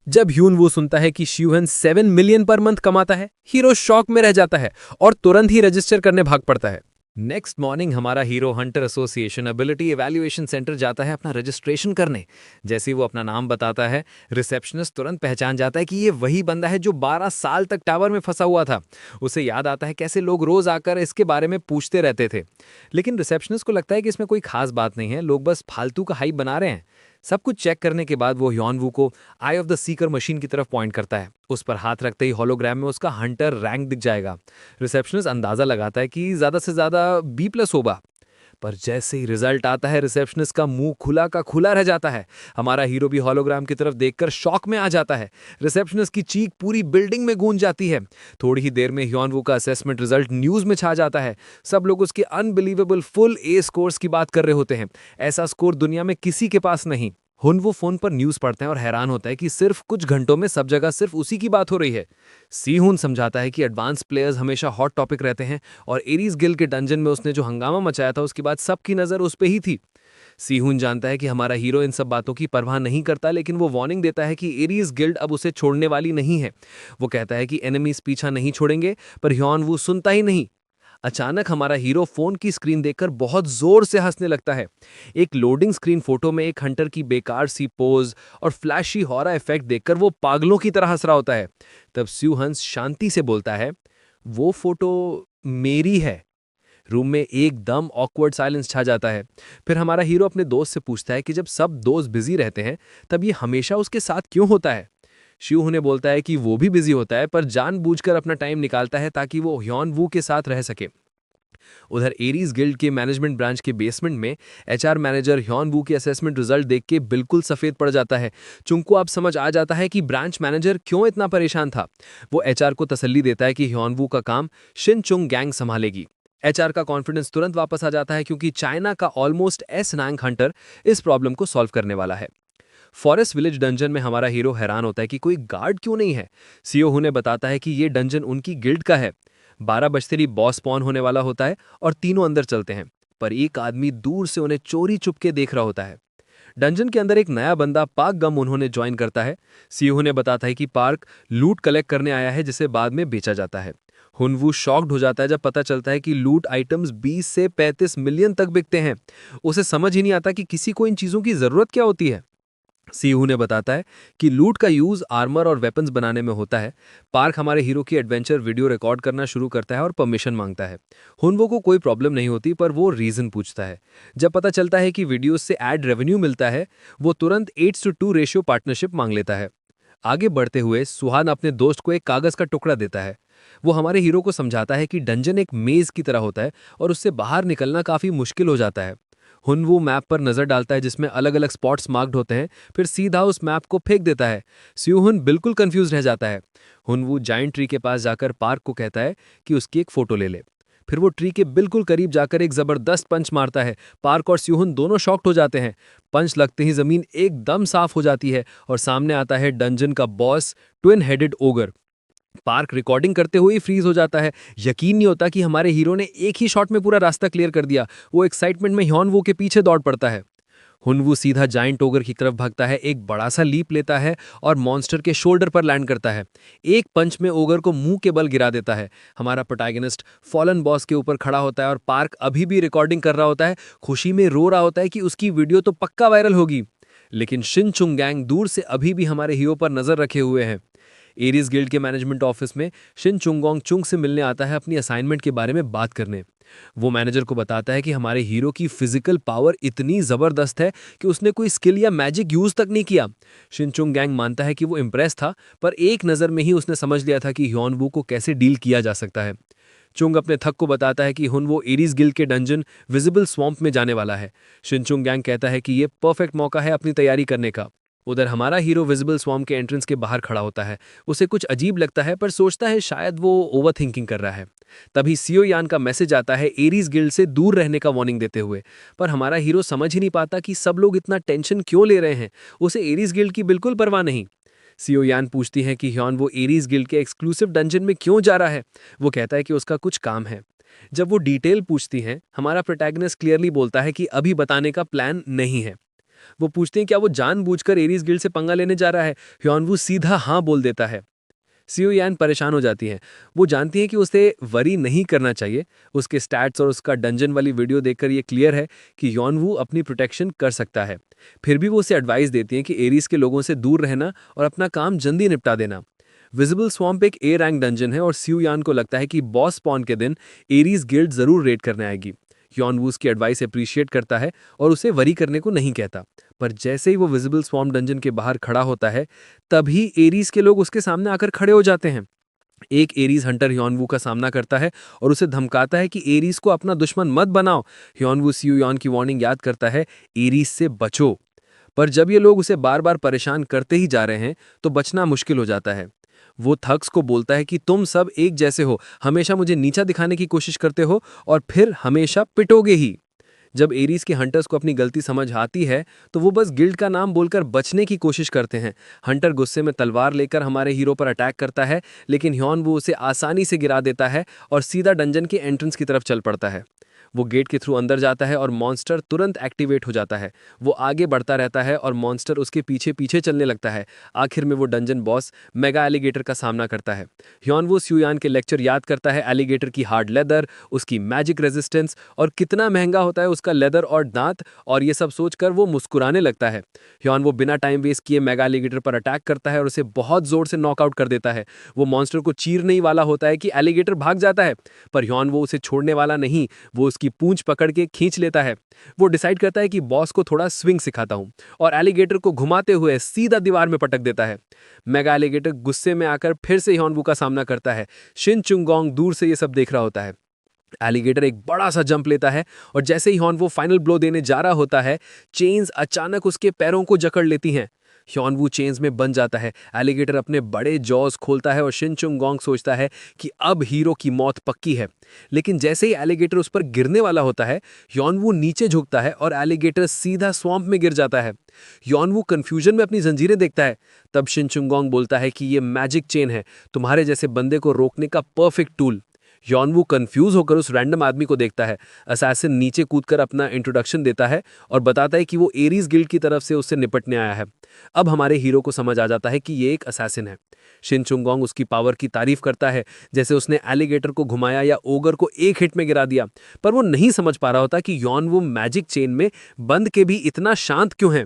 जब ह्यूनवू सुनता है कि शिवन 7 मिलियन पर मंथ कमाता है, हीरो शॉक में रह जाता है और तुरंत ही रजिस्टर करने भाग पड़ता है। नेक्स्ट मॉर्निंग हमारा hero Hunter association ability evaluation centre जाता है अपना रजिस्ट्रेशन करने। जैसे ही वो अपना नाम बताता है, रिसेप्शनिस्ट तुरंत पहचान जाता है कि ये वही बंदा है जो 12 साल तक टावर में फंसा हुआ था। उसे याद आता है कैसे लोग रोज आकर इसके बारे में पूछते रहते थे। लेकिन रिसेप्शनिस्ट को लगता है कि इसमें कोई खास बात नहीं है, लोग बस फालतू का हाइप बना रहे हैं। सब कुछ चेक करने के बाद वो ह्योनवू को आई ऑफ द सीकर मशीन की तरफ पॉइंट करता है। उस पर हाथ रखते ही होलोग्राम में उसका हंटर रैंक दिख जाएगा। रिसेप्शनिस्ट अंदाजा लगाता है कि ज्यादा से ज्यादा B+ होगा, पर जैसे ही रिजल्ट आता है रिसेप्शनिस्ट का मुंह खुला का खुला रह जाता है। हमारा हीरो भी होलोग्राम की तरफ देखकर शॉक में आ जाता है। रिसेप्शनिस्ट की चीख पूरी बिल्डिंग में गूंज जाती है। थोड़ी ही देर में ह्योनवू का असेसमेंट रिजल्ट न्यूज में छा जाता है। सब लोग उसके अनबिलीवेबल फुल A स्कोर्स की बात कर रहे होते हैं। ऐसा स्कोर दुनिया में किसी के पास नहीं। हुनवू फोन पर न्यूज पढ़ता है और हैरान होता है कि सिर्फ कुछ घंटों में सब जगह सिर्फ उसी की बात हो रही है। सीहुन समझाता है कि एडवांस प्लेयर्स हमेशा हॉट टॉपिक रहते हैं और एरीज गिल्ड के डंजन में उसने जो हंगामा मचाया था उसके बाद सबकी नजर उस पे ही थी। सीहुन जानता है कि हमारा हीरो इन सब बातों की परवाह नहीं करता, लेकिन वो वार्निंग देता है कि एरीज गिल्ड अब उसे छोड़ने वाली नहीं है। वो कहता है कि एनिमीज पीछा नहीं छोड़ेंगे, पर ह्योनवू सुनता ही नहीं। अचानक हमारा हीरो फोन की स्क्रीन देखकर बहुत जोर से हंसने लगता है। एक लोडिंग स्क्रीन फोटो में एक हंटर की बेकार सी पोज और फ्लैशी हॉरर इफेक्ट देखकर वो पागलों की तरह हंस रहा होता है। तब स्यूहंस शांति से बोलता है, वो फोटो मेरी है। रूम में एकदम ऑकवर्ड साइलेंस छा जाता है। फिर हमारा हीरो अपने दोस्त से पूछता है कि जब सब दोस्त बिजी रहते हैं तब ये हमेशा उसके साथ क्यों होता है। शिव उन्हें बोलता है कि वो भी बिजी होता है, पर जानबूझकर अपना टाइम निकालता है ताकि वो ह्योनवू के साथ रह सके। उधर एरीज गिल्ड के मैनेजमेंट ब्रांच के बेसमेंट में HR मैनेजर ह्योनवू के असेसमेंट रिजल्ट देख के बिल्कुल सफेद पड़ जाता है। चुंग को अब समझ आ जाता है कि ब्रांच मैनेजर क्यों इतना परेशान था। वो HR को तसल्ली देता है कि ह्योनवू का काम शिन चुंग गैंग संभालेगी। HR का कॉन्फिडेंस तुरंत वापस आ जाता है क्योंकि चाइना का ऑलमोस्ट S रैंक हंटर इस प्रॉब्लम को सॉल्व करने वाला है। फॉरेस्ट विलेज डंजन में हमारा हीरो हैरान होता है कि कोई गार्ड क्यों नहीं है। सीओ उन्हें बताता है कि ये डंजन उनकी गिल्ड का है। 12 बजते ही बॉस स्पॉन होने वाला होता है और तीनों अंदर चलते हैं, पर एक आदमी दूर से उन्हें चोरी चुपके देख रहा होता है। डंजन के अंदर एक नया बंदा पार्क गम उन्होंने ज्वाइन करता है। सीओ उन्हें बताता है कि पार्क लूट कलेक्ट करने आया है जिसे बाद में बेचा जाता है। हुनवू शॉक्ड हो जाता है जब पता चलता है कि लूट आइटम्स 20 से 35 मिलियन तक बिकते हैं। उसे समझ ही नहीं आता कि किसी को इन चीजों की जरूरत क्या होती है। सीहू ने बताता है कि लूट का यूज आर्मर और वेपन्स बनाने में होता है। पार्क हमारे हीरो की एडवेंचर वीडियो रिकॉर्ड करना शुरू करता है और परमिशन मांगता है। हुनवो को कोई प्रॉब्लम नहीं होती, पर वो रीजन पूछता है। जब पता चलता है कि वीडियोस से एड रेवेन्यू मिलता है, वो तुरंत 8:2 रेशियो पार्टनरशिप मांग लेता है। आगे बढ़ते हुए सुहान अपने दोस्त को एक कागज का टुकड़ा देता है। वो हमारे हीरो को समझाता है कि डंजन एक मेज की तरह होता है और उससे बाहर निकलना काफी मुश्किल हो जाता है। हुनवू मैप पर नजर डालता है जिसमें अलग अलग स्पॉट्स मार्क्ड होते हैं, फिर सीधा उस मैप को फेंक देता है। स्यूहुन बिल्कुल कंफ्यूज रह जाता है। हुनवू जाइंट ट्री के पास जाकर पार्क को कहता है कि उसकी एक फोटो ले ले। फिर वो ट्री के बिल्कुल करीब जाकर एक जबरदस्त पंच मारता है। पार्क और स्यूहुन दोनों शॉक्ड हो जाते हैं। पंच लगते ही जमीन एकदम साफ हो जाती है और सामने आता है डंजन का boss, twin headed ogre. Park recording करते हुए फ्रीज हो जाता है। यकीन नहीं होता कि हमारे हीरो ने एक ही शॉट में पूरा रास्ता क्लियर कर दिया। वो एक्साइटमेंट में ह्योनवू के पीछे दौड़ पड़ता है। हुनवू सीधा जाइंट ओगर की तरफ भागता है, एक बड़ा सा लीप लेता है और मॉन्स्टर के शोल्डर पर लैंड करता है। एक पंच में ओगर को मुंह के बल गिरा देता है। हमारा प्रोटैगनिस्ट फॉलन बॉस के ऊपर खड़ा होता है और पार्क अभी भी रिकॉर्डिंग कर रहा होता है, खुशी में रो रहा होता है कि उसकी वीडियो तो पक्का वायरल होगी। लेकिन शिन चुंग गैंग दूर से अभी भी हमारे हीरो पर नजर रखे हुए हैं। एरीज गिल्ड के मैनेजमेंट ऑफिस में शिन चुंगोंग चुंग से मिलने आता है अपनी असाइनमेंट के बारे में बात करने। वो मैनेजर को बताता है कि हमारे हीरो की फिजिकल पावर इतनी जबरदस्त है कि उसने कोई स्किल या मैजिक यूज तक नहीं किया। शिन चुंग गैंग मानता है कि वो इम्प्रेस था, पर एक नजर में ही उसने समझ लिया था कि ह्योनवू को कैसे डील किया जा सकता है। चुंग अपने थक को बताता है कि हुनवो एरीज गिल्ड के डंजन विजिबल स्वॉम्प में जाने वाला है। शिन चुंग गैंग कहता है कि ये परफेक्ट मौका है अपनी तैयारी करने का। उधर हमारा हीरो विजिबल स्वॉर्म के एंट्रेंस के बाहर खड़ा होता है। उसे कुछ अजीब लगता है पर सोचता है शायद वो ओवरथिंकिंग कर रहा है। तभी सीओ यान का मैसेज आता है एरीज गिल्ड से दूर रहने का वार्निंग देते हुए। पर हमारा हीरो समझ ही नहीं पाता कि सब लोग इतना टेंशन क्यों ले रहे हैं। उसे एरीज गिल्ड की बिल्कुल परवाह नहीं। सीओ यान पूछती है कि ह्योन वो एरीज गिल्ड के एक्सक्लूसिव डंजन में क्यों जा रहा है। वो कहता है कि उसका कुछ काम है। जब वो डिटेल पूछती हैं, हमारा प्रोटैगनिस्ट क्लियरली बोलता है कि अभी बताने का प्लान नहीं है। वो पूछते हैं क्या वो जानबूझकर एरीज गिल्ड से पंगा लेने जा रहा है। ह्योनवू सीधा हाँ बोल देता है। सीओ यान परेशान हो जाती हैं। वो जानती हैं कि उसे वरी नहीं करना चाहिए। उसके स्टैट्स और उसका डंजन वाली वीडियो देखकर ये क्लियर है कि ह्योनवू अपनी प्रोटेक्शन कर सकता है। फिर भी वो उसे एडवाइस देती हैं कि एरीज के लोगों से दूर रहना और अपना काम जल्दी निपटा देना। विजिबल स्वॉम्प एक ए रैंक डंजन है और सीओ यान को लगता है कि बॉस स्पॉन के दिन एरीज गिल्ड जरूर रेड करने आएगी। ह्योनवू उसकी एडवाइस अप्रिशिएट करता है और उसे वरी करने को नहीं कहता। पर जैसे ही वो विजिबल स्वॉर्म डंजन के बाहर खड़ा होता है, तभी एरीज के लोग उसके सामने आकर खड़े हो जाते हैं। एक एरीज हंटर ह्योनवू का सामना करता है और उसे धमकाता है कि एरीज को अपना दुश्मन मत बनाओ। ह्योनवू सीओ यान की वार्निंग याद करता है, एरीज से बचो। पर जब ये लोग उसे बार बार परेशान करते ही जा रहे हैं, तो बचना मुश्किल हो जाता है। वो थग्स को बोलता है कि तुम सब एक जैसे हो, हमेशा मुझे नीचा दिखाने की कोशिश करते हो और फिर हमेशा पिटोगे ही। जब एरीज के हंटर्स को अपनी गलती समझ आती है, तो वो बस गिल्ड का नाम बोलकर बचने की कोशिश करते हैं। हंटर गुस्से में तलवार लेकर हमारे हीरो पर अटैक करता है, लेकिन ह्योनवू उसे आसानी से गिरा देता है और सीधा डंजन के एंट्रेंस की तरफ चल पड़ता है। वो गेट के थ्रू अंदर जाता है और मॉन्स्टर तुरंत एक्टिवेट हो जाता है। वो आगे बढ़ता रहता है और मॉन्स्टर उसके पीछे पीछे चलने लगता है। आखिर में वो डंजन बॉस मेगा एलिगेटर का सामना करता है। ह्योनवू सीओ यान के लेक्चर याद करता है एलिगेटर की हार्ड लेदर, उसकी मैजिक रेजिस्टेंस और कितना महंगा होता है उसका लेदर और दांत, और ये सब सोचकर वो मुस्कुराने लगता है। ह्योनवू बिना टाइम वेस्ट किए मेगा एलिगेटर पर अटैक करता है और उसे बहुत जोर से नॉकआउट कर देता है। वो मॉन्स्टर को चीरने ही वाला होता है कि एलिगेटर भाग जाता है, पर ह्योनवू उसे छोड़ने वाला नहीं। वो उसकी पूंछ पकड़ के खींच लेता है। वो डिसाइड करता है कि बॉस को थोड़ा स्विंग सिखाता हूं और एलिगेटर को घुमाते हुए सीधा दीवार में पटक देता है। मेगा एलिगेटर गुस्से में आकर फिर से ह्योनवू का सामना करता है। शिन चुंगोंग दूर से ये सब देख रहा होता है। एलिगेटर एक बड़ा सा जंप लेता है और जैसे ही ह्योनवू फाइनल ब्लो देने जा रहा होता है, चेन्स अचानक उसके पैरों को जकड़ लेती हैं। ह्योनवू चेन्स में बंध जाता है। एलिगेटर अपने बड़े जॉज खोलता है और शिन चुंगोंग सोचता है कि अब हीरो की मौत पक्की है। लेकिन जैसे ही एलिगेटर उस पर गिरने वाला होता है, ह्योनवू नीचे झुकता है और एलिगेटर सीधा स्वॉम्प में गिर जाता है। ह्योनवू कंफ्यूजन में अपनी जंजीरें देखता है। तब शिन चुंगोंग बोलता है कि ये मैजिक चेन है, तुम्हारे जैसे बंदे को रोकने का परफेक्ट टूल। ह्योनवू कंफ्यूज होकर उस रैंडम आदमी को देखता है। असैसिन नीचे कूदकर अपना इंट्रोडक्शन देता है और बताता है कि वो एरीज गिल्ड की तरफ से उससे निपटने आया है। अब हमारे हीरो को समझ आ जाता है कि ये एक असैसिन है। शिन चुंगोंग उसकी पावर की तारीफ करता है, जैसे उसने एलिगेटर को घुमाया या ओगर को एक हिट में गिरा दिया। पर वो नहीं समझ पा रहा होता कि ह्योनवू मैजिक चेन में बंद के भी इतना शांत क्यों है।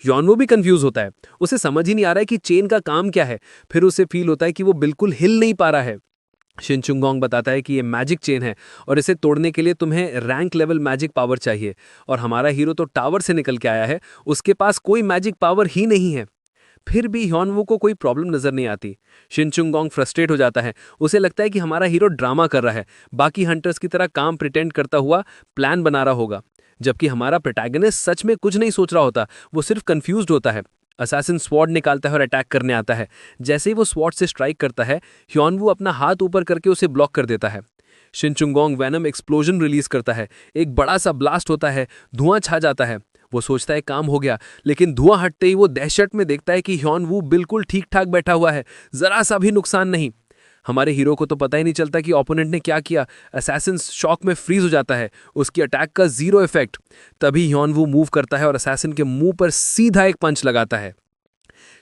ह्योनवू भी कंफ्यूज होता है। उसे समझ ही नहीं आ रहा है कि चेन का काम क्या है। फिर उसे फील होता है कि वो बिल्कुल हिल नहीं पा रहा है। शिन चुंगोंग बताता है कि ये मैजिक चेन है और इसे तोड़ने के लिए तुम्हें रैंक लेवल मैजिक पावर चाहिए, और हमारा हीरो तो टावर से निकल के आया है, उसके पास कोई मैजिक पावर ही नहीं है। फिर भी ह्योनवू को कोई प्रॉब्लम नजर नहीं आती। शिन चुंगोंग फ्रस्ट्रेट हो जाता है। उसे लगता है कि हमारा हीरो ड्रामा कर रहा है, बाकी हंटर्स की तरह काम प्रिटेंड करता हुआ प्लान बना रहा होगा, जबकि हमारा प्रोटैगनिस्ट सच में कुछ नहीं सोच रहा होता, वो सिर्फ कंफ्यूज्ड होता है। असैसिन स्वॉर्ड निकालता है और अटैक करने आता है। जैसे ही वो स्वॉर्ड से स्ट्राइक करता है, ह्योनवू अपना हाथ ऊपर करके उसे ब्लॉक कर देता है। शिन चुंगोंग वैनम एक्सप्लोजन रिलीज करता है। एक बड़ा सा ब्लास्ट होता है, धुआं छा जाता है। वो सोचता है काम हो गया, लेकिन धुआं हटते ही वो दहशत में देखता है कि ह्योनवू बिल्कुल ठीक ठाक बैठा हुआ है, जरा सा भी नुकसान नहीं। हमारे हीरो को तो पता ही नहीं चलता कि ओपोनेंट ने क्या किया। असैसिन शॉक में फ्रीज हो जाता है, उसकी अटैक का जीरो इफेक्ट। तभी ह्योनवू मूव करता है और असैसिन के मुंह पर सीधा एक पंच लगाता है।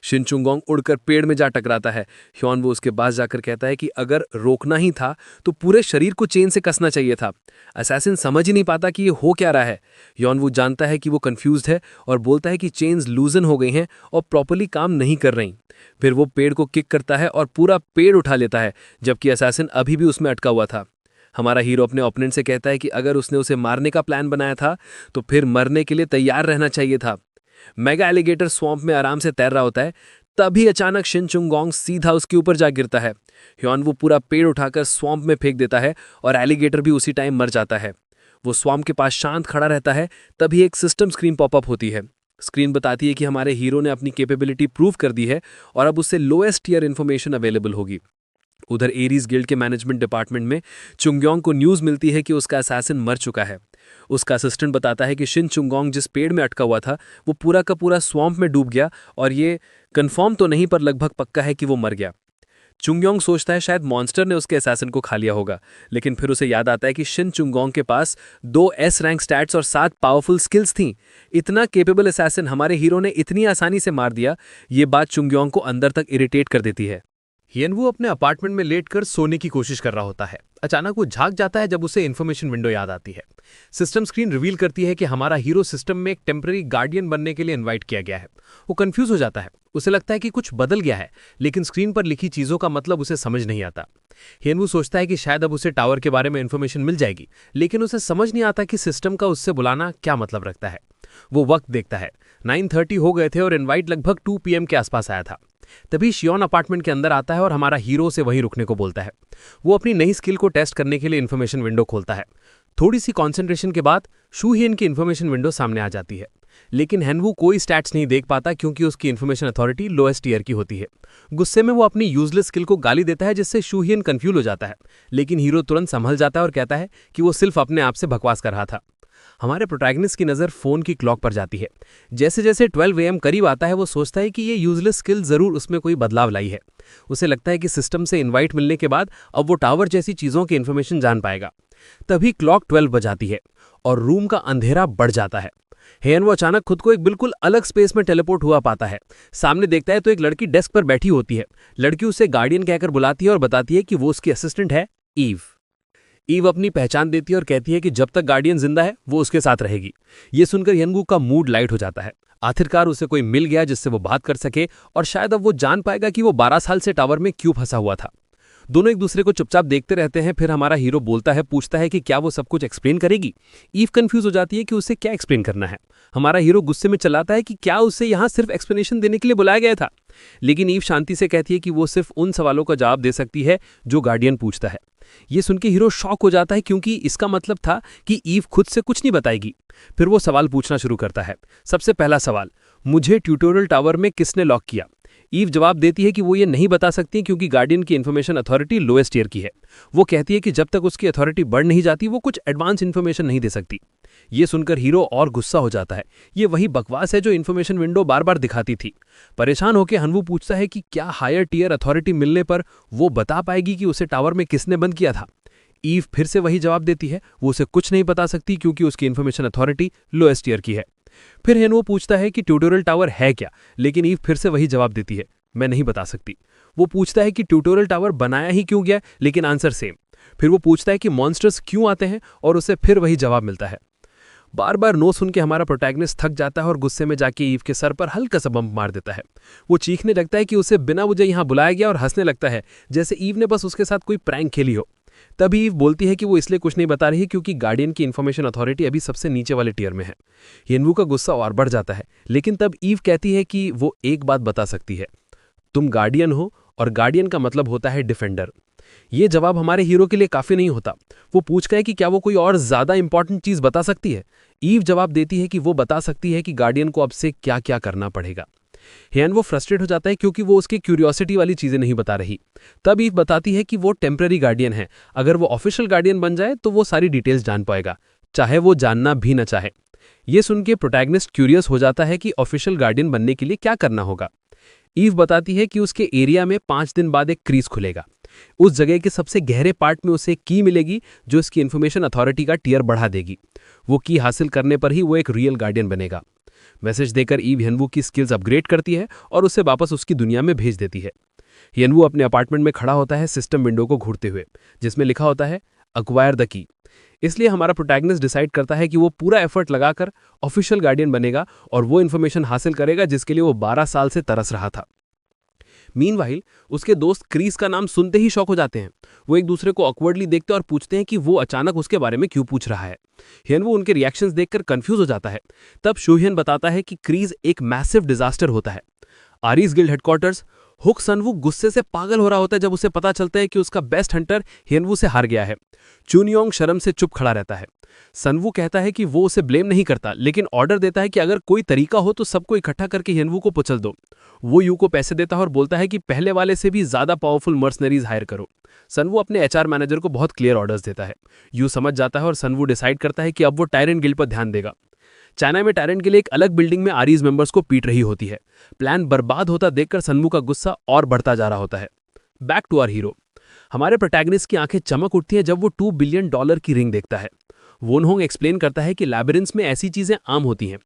शिन चुंगोंग उड़कर पेड़ में जा टकराता है। ह्योनवू उसके पास जाकर कहता है कि अगर रोकना ही था तो पूरे शरीर को चेन से कसना चाहिए था। असैसिन समझ ही नहीं पाता कि ये हो क्या रहा है। ह्योनवू जानता है कि वो कंफ्यूज्ड है और बोलता है कि चेन्स लूजन हो गई हैं और प्रॉपर्ली काम नहीं कर रही। फिर वो पेड़ को किक करता है और पूरा पेड़ उठा लेता है, जबकि असैसिन अभी भी उसमें अटका हुआ था। हमारा हीरो अपने ओपोनेंट से कहता है कि अगर उसने उसे मारने का प्लान बनाया था तो फिर मरने के लिए तैयार रहना चाहिए था। मेगा एलिगेटर स्वॉम्प में आराम से तैर रहा होता है, तभी अचानक शिन चुंगोंग सीधा उसके ऊपर जा गिरता है। ह्योनवू पूरा पेड़ उठाकर स्वॉम्प में फेंक देता है और एलिगेटर भी उसी टाइम मर जाता है। वो स्वॉम्प के पास शांत खड़ा रहता है, तभी एक सिस्टम स्क्रीन पॉपअप होती है। स्क्रीन बताती है कि हमारे हीरो ने अपनी कैपेबिलिटी प्रूव कर दी है और अब उससे लोएस्ट टियर इन्फॉर्मेशन अवेलेबल होगी। उधर एरीज गिल्ड के मैनेजमेंट डिपार्टमेंट में चुंगयोंग को न्यूज़ मिलती है कि उसका असैसिन मर चुका है। उसका असिस्टेंट बताता है कि शिन चुंगोंग जिस पेड़ में अटका हुआ था वो पूरा का पूरा स्वैम्प में डूब गया और ये कंफर्म तो नहीं पर लगभग पक्का है कि वो मर गया। चुंगयोंग सोचता है शायद मॉन्स्टर ने उसके असैसिन को खा लिया होगा, लेकिन फिर उसे याद आता है कि शिन चुंगोंग के पास 2 एस रैंक स्टैट्स और 7 पावरफुल स्किल्स थीं। इतना केपेबल असैसिन हमारे हीरो ने इतनी आसानी से मार दिया, ये बात चुंगयोंग को अंदर तक इरिटेट कर देती है। हियनवू अपने अपार्टमेंट में लेटकर सोने की कोशिश कर रहा होता है। अचानक वो झांक जाता है जब उसे इन्फॉर्मेशन विंडो याद आती है। सिस्टम स्क्रीन रिवील करती है कि हमारा हीरो सिस्टम में एक टेम्पररी गार्डियन बनने के लिए इनवाइट किया गया है। वो कंफ्यूज हो जाता है, उसे लगता है कि कुछ बदल गया है, लेकिन स्क्रीन पर लिखी चीजों का मतलब उसे समझ नहीं आता। हियनवू सोचता है कि शायद अब उसे टावर के बारे में इन्फॉर्मेशन मिल जाएगी, लेकिन उसे समझ नहीं आता कि सिस्टम का उससे बुलाना क्या मतलब रखता है। वो वक्त देखता है, 9:30 हो गए थे और इनवाइट लगभग 2 PM के आसपास आया था। तभी शियोन अपार्टमेंट के अंदर आता है और हमारा हीरो से वहीं रुकने को बोलता है। वो अपनी नई स्किल को टेस्ट करने के लिए इन्फॉर्मेशन विंडो खोलता है। थोड़ी सी कॉन्सेंट्रेशन के बाद शू हियन की इन्फॉर्मेशन विंडो सामने आ जाती है, लेकिन हेनवू कोई स्टैट्स नहीं देख पाता क्योंकि उसकी इन्फॉर्मेशन अथॉरिटी लोएस्ट ईयर की होती है। गुस्से में वो अपनी यूजलेस स्किल को गाली देता है, जिससे शू हियन कंफ्यूज हो जाता है, लेकिन हीरो तुरंत संभल जाता है और कहता है कि वो सिर्फ अपने आप से बकवास कर रहा था। हमारे प्रोटैगनिस्ट की नज़र फोन की क्लॉक पर जाती है। जैसे जैसे 12 AM करीब आता है वो सोचता है कि ये यूजलेस स्किल जरूर उसमें कोई बदलाव लाई है। उसे लगता है कि सिस्टम से इनवाइट मिलने के बाद अब वो टावर जैसी चीज़ों की इन्फॉर्मेशन जान पाएगा। तभी क्लॉक 12 बजाती है और रूम का अंधेरा बढ़ जाता है। हेयन वो अचानक खुद को एक बिल्कुल अलग स्पेस में टेलीपोर्ट हुआ पाता है। सामने देखता है तो एक लड़की डेस्क पर बैठी होती है। लड़की उसे गार्डियन कहकर बुलाती है और बताती है कि वो उसकी असिस्टेंट है ईव। ईव अपनी पहचान देती है और कहती है कि जब तक गार्डियन जिंदा है वो उसके साथ रहेगी। ये सुनकर यंगू का मूड लाइट हो जाता है। आखिरकार उसे कोई मिल गया जिससे वो बात कर सके और शायद अब वो जान पाएगा कि वो 12 साल से टावर में क्यों फंसा हुआ था। दोनों एक दूसरे को चुपचाप देखते रहते हैं। फिर हमारा हीरो बोलता है, पूछता है कि क्या वो सब कुछ एक्सप्लेन करेगी। ईव कंफ्यूज हो जाती है कि उसे क्या एक्सप्लेन करना है। हमारा हीरो गुस्से में चलाता है कि क्या उसे यहाँ सिर्फ एक्सप्लेनेशन देने के लिए बुलाया गया था, लेकिन ईव शांति से कहती है कि वो सिर्फ उन सवालों का जवाब दे सकती है जो गार्डियन पूछता है। ये सुन के हीरो शॉक हो जाता है क्योंकि इसका मतलब था कि ईव खुद से कुछ नहीं बताएगी। फिर वो सवाल पूछना शुरू करता है। सबसे पहला सवाल, मुझे ट्यूटोरियल टावर में किसने लॉक किया? ईव जवाब देती है कि वो ये नहीं बता सकती क्योंकि गार्डियन की इन्फॉर्मेशन अथॉरिटी लोएस्ट ईयर की है। वो कहती है कि जब तक उसकी अथॉरिटी बढ़ नहीं जाती वो कुछ एडवांस इन्फॉर्मेशन नहीं दे सकती। ये सुनकर हीरो और गुस्सा हो जाता है। ये वही बकवास है जो इन्फॉर्मेशन विंडो बार बार दिखाती थी। परेशान होकर हनवू पूछता है कि क्या हायर टीयर अथॉरिटी मिलने पर वो बता पाएगी कि उसे टावर में किसने बंद किया था। ईव फिर से वही जवाब देती है, वो उसे कुछ नहीं बता सकती क्योंकि उसकी इन्फॉर्मेशन अथॉरिटी लोएस्ट ईयर की है। फिर हेनवो पूछता है कि ट्यूटोरियल टावर है क्या, लेकिन ईव फिर से वही जवाब देती है, मैं नहीं बता सकती। वो पूछता है कि ट्यूटोरियल टावर बनाया ही क्यों गया, लेकिन आंसर सेम। फिर वो पूछता है कि मॉन्स्टर्स क्यों आते हैं और उसे फिर वही जवाब मिलता है। बार बार नो सुन के हमारा प्रोटैगनिस्ट थक जाता है और गुस्से में जाके ईव के सर पर हल्का सा बम्प मार देता है। वो चीखने लगता है कि उसे बिना वजह यहाँ बुलाया गया और हंसने लगता है जैसे ईव ने बस उसके साथ कोई प्रैंक खेली हो। तभी ईव बोलती है कि वो इसलिए कुछ नहीं बता रही क्योंकि गार्डियन की इन्फॉर्मेशन अथॉरिटी अभी सबसे नीचे वाले टीयर में है। येनवू का गुस्सा और बढ़ जाता है, लेकिन तब ईव कहती है कि वो एक बात बता सकती है, तुम गार्डियन हो और गार्डियन का मतलब होता है डिफेंडर। ये जवाब हमारे हीरो के लिए काफी नहीं होता। वो पूछता है कि क्या वो कोई और ज्यादा इंपॉर्टेंट चीज बता सकती है। ईव जवाब देती है कि वो बता सकती है कि गार्डियन को अब से क्या क्या करना पड़ेगा। हेयन वो फ्रस्ट्रेट हो जाता है क्योंकि वो उसकी क्यूरियोसिटी वाली चीजें नहीं बता रही। तब ईव बताती है कि वो टेम्पररी गार्डियन है, अगर वो ऑफिशियल गार्डियन बन जाए तो वो सारी डिटेल्स जान पाएगा, चाहे वो जानना भी न चाहे। ये सुन के प्रोटैगनिस्ट क्यूरियस हो जाता है कि ऑफिशियल गार्डियन बनने के लिए क्या करना होगा। ईव बताती है कि उसके एरिया में 5 दिन बाद एक क्रीज खुलेगा। उस जगह के सबसे गहरे पार्ट में उसे एक की मिलेगी जो इसकी इन्फॉर्मेशन अथॉरिटी का टियर बढ़ा देगी। वो की हासिल करने पर ही वो एक रियल गार्डियन बनेगा। मैसेज देकर ईव हेनवू की स्किल्स अपग्रेड करती है और उसे वापस उसकी दुनिया में भेज देती है। हेनवू अपने अपार्टमेंट में खड़ा होता है सिस्टम विंडो को घूरते हुए, जिसमें लिखा होता है अक्वायर द की। इसलिए हमारा प्रोटैगनिस्ट डिसाइड करता है कि वो पूरा एफर्ट लगाकर ऑफिशियल गार्डियन बनेगा और वो इन्फॉर्मेशन हासिल करेगा जिसके लिए वो 12 साल से तरस रहा था। मीनवाइल उसके दोस्त क्रीस का नाम सुनते ही शॉक हो जाते हैं। वो एक दूसरे को ऑकवर्डली देखते और पूछते हैं कि वो अचानक उसके बारे में क्यों पूछ रहा है। हेनवू उनके रिएक्शंस देखकर कंफ्यूज हो जाता है। तब शूहियन बताता है कि क्रीज एक मैसिव डिजास्टर होता है। आरीज गिल्ड हेडक्वार्टर्स हुक सनवू गुस्से से पागल हो रहा होता है जब उसे पता चलता है कि उसका बेस्ट हंटर हेनवू से हार गया है। चुनियोंग शर्म से चुप खड़ा रहता है। सनवू कहता है कि वो उसे ब्लेम नहीं करता, लेकिन ऑर्डर देता है कि अगर कोई तरीका हो तो सबको इकट्ठा करके हियनवू को कुचल दो। वो यू को पैसे देता है और बोलता है कि पहले वाले से भी ज्यादा पावरफुल मर्सनरीज हायर करो। सनवू अपने एचआर मैनेजर को बहुत क्लियर ऑर्डर्स देता है। यू समझ जाता है और सनवू डिसाइड करता है कि अब वो टायरेंट गिल्ड पर ध्यान देगा। चाइना में टायरेंट के लिए एक अलग बिल्डिंग में आरीज मेंबर्स को पीट रही होती है। प्लान बर्बाद होता देखकर सनवू का गुस्सा और बढ़ता जा रहा होता है। Back to our hero. हमारे प्रोटैगनिस्ट की आंखें चमक उठती हैं जब वो $2 बिलियन की रिंग देखता है। वोनहोंग एक्सप्लेन करता है कि लैबिरिंथ्स में ऐसी चीजें आम होती हैं।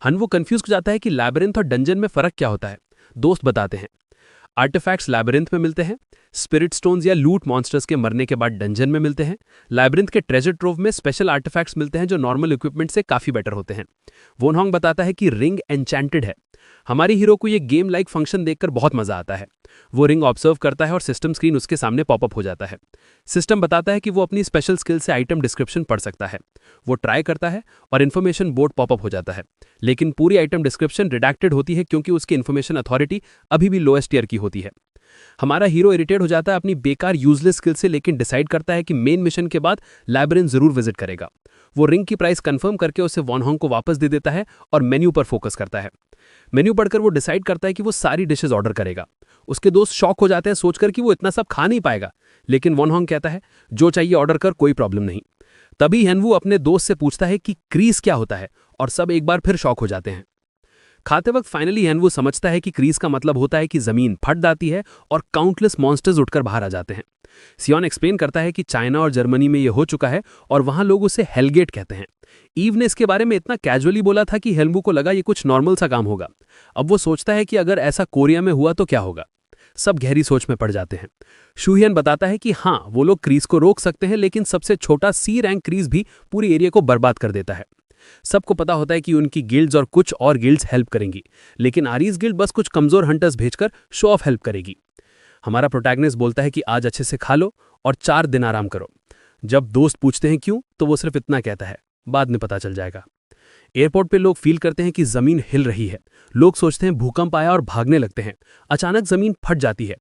हनवू कंफ्यूज हो जाता है कि लैबिरिंथ और डंजन में फर्क क्या होता है। दोस्त बताते हैं, आर्टिफैक्ट्स लैबिरिंथ में मिलते हैं, स्पिरिट स्टोन्स या लूट मॉन्स्टर्स के मरने के बाद डंजन में मिलते हैं। लैबिरिंथ के ट्रेजर ट्रोव में स्पेशल आर्टिफैक्ट्स मिलते हैं जो नॉर्मल इक्विपमेंट से काफी बेटर होते हैं। वोनहोंग बताता है कि रिंग एन्चेंटेड है। हमारी हीरो को ये गेम लाइक फंक्शन देखकर बहुत मजा आता है। वो रिंग ऑब्जर्व करता है और सिस्टम स्क्रीन उसके सामने पॉपअप हो जाता है। सिस्टम बताता है कि वो अपनी स्पेशल स्किल से आइटम डिस्क्रिप्शन पढ़ सकता है। वो ट्राई करता है और इन्फॉर्मेशन बोर्ड पॉपअप हो जाता है, लेकिन पूरी आइटम डिस्क्रिप्शन रिडैक्टेड होती है क्योंकि उसकी इन्फॉर्मेशन अथॉरिटी अभी भी लोएस्ट ईयर की होती है। हमारा हीरो इरिटेट हो जाता है अपनी बेकार यूजलेस स्किल से, लेकिन डिसाइड करता है कि मेन मिशन के बाद लैबिरिंथ जरूर विजिट करेगा। वो रिंग की प्राइस कंफर्म करके उसे वॉनहोंग को वापस दे देता है और मेन्यू पर फोकस करता है। मेन्यू पढ़कर वो डिसाइड करता है कि वो सारी डिशेस ऑर्डर करेगा। उसके दोस्त शॉक हो जाते हैं सोचकर कि वो इतना सब खा नहीं पाएगा, लेकिन वॉनहोंग कहता है जो चाहिए ऑर्डर कर, कोई प्रॉब्लम नहीं। तभी हियनवू अपने दोस्त से पूछता है कि क्रीज क्या होता है और सब एक बार फिर शॉक हो जाते हैं। खाते वक्त फाइनली हियनवू समझता है कि क्रीज का मतलब होता है कि जमीन फट जाती है और काउंटलेस मॉन्स्टर्स उठकर बाहर आ जाते हैं। सियोन एक्सप्लेन करता है कि चाइना और जर्मनी में यह हो चुका है और वहां लोग उसे हेलगेट कहते हैं। ईव ने इसके बारे में इतना कैजुअली बोला था कि हियनवू को लगा ये कुछ नॉर्मल सा काम होगा। अब वो सोचता है कि अगर ऐसा कोरिया में हुआ तो क्या होगा। सब गहरी सोच में पड़ जाते हैं। शूहियन बताता है कि हाँ, वो लोग क्रीज को रोक सकते हैं, लेकिन सबसे छोटा सी रैंक क्रीज भी पूरी एरिया को बर्बाद कर देता है। सबको पता होता है कि उनकी गिल्ड्स और कुछ और गिल्ड्स हेल्प करेंगी, लेकिन आरीज गिल्ड बस कुछ कमजोर हंटर्स भेजकर शो ऑफ हेल्प करेगी। हमारा प्रोटैगनिस्ट बोलता है कि आज अच्छे से खा लो और 4 दिन आराम करो। जब दोस्त पूछते हैं क्यों, तो वो सिर्फ इतना कहता है, बाद में पता चल जाएगा। एयरपोर्ट पे लोग फील करते हैं कि जमीन हिल रही है। लोग सोचते हैं भूकंप आया और भागने लगते हैं। अचानक जमीन फट जाती है।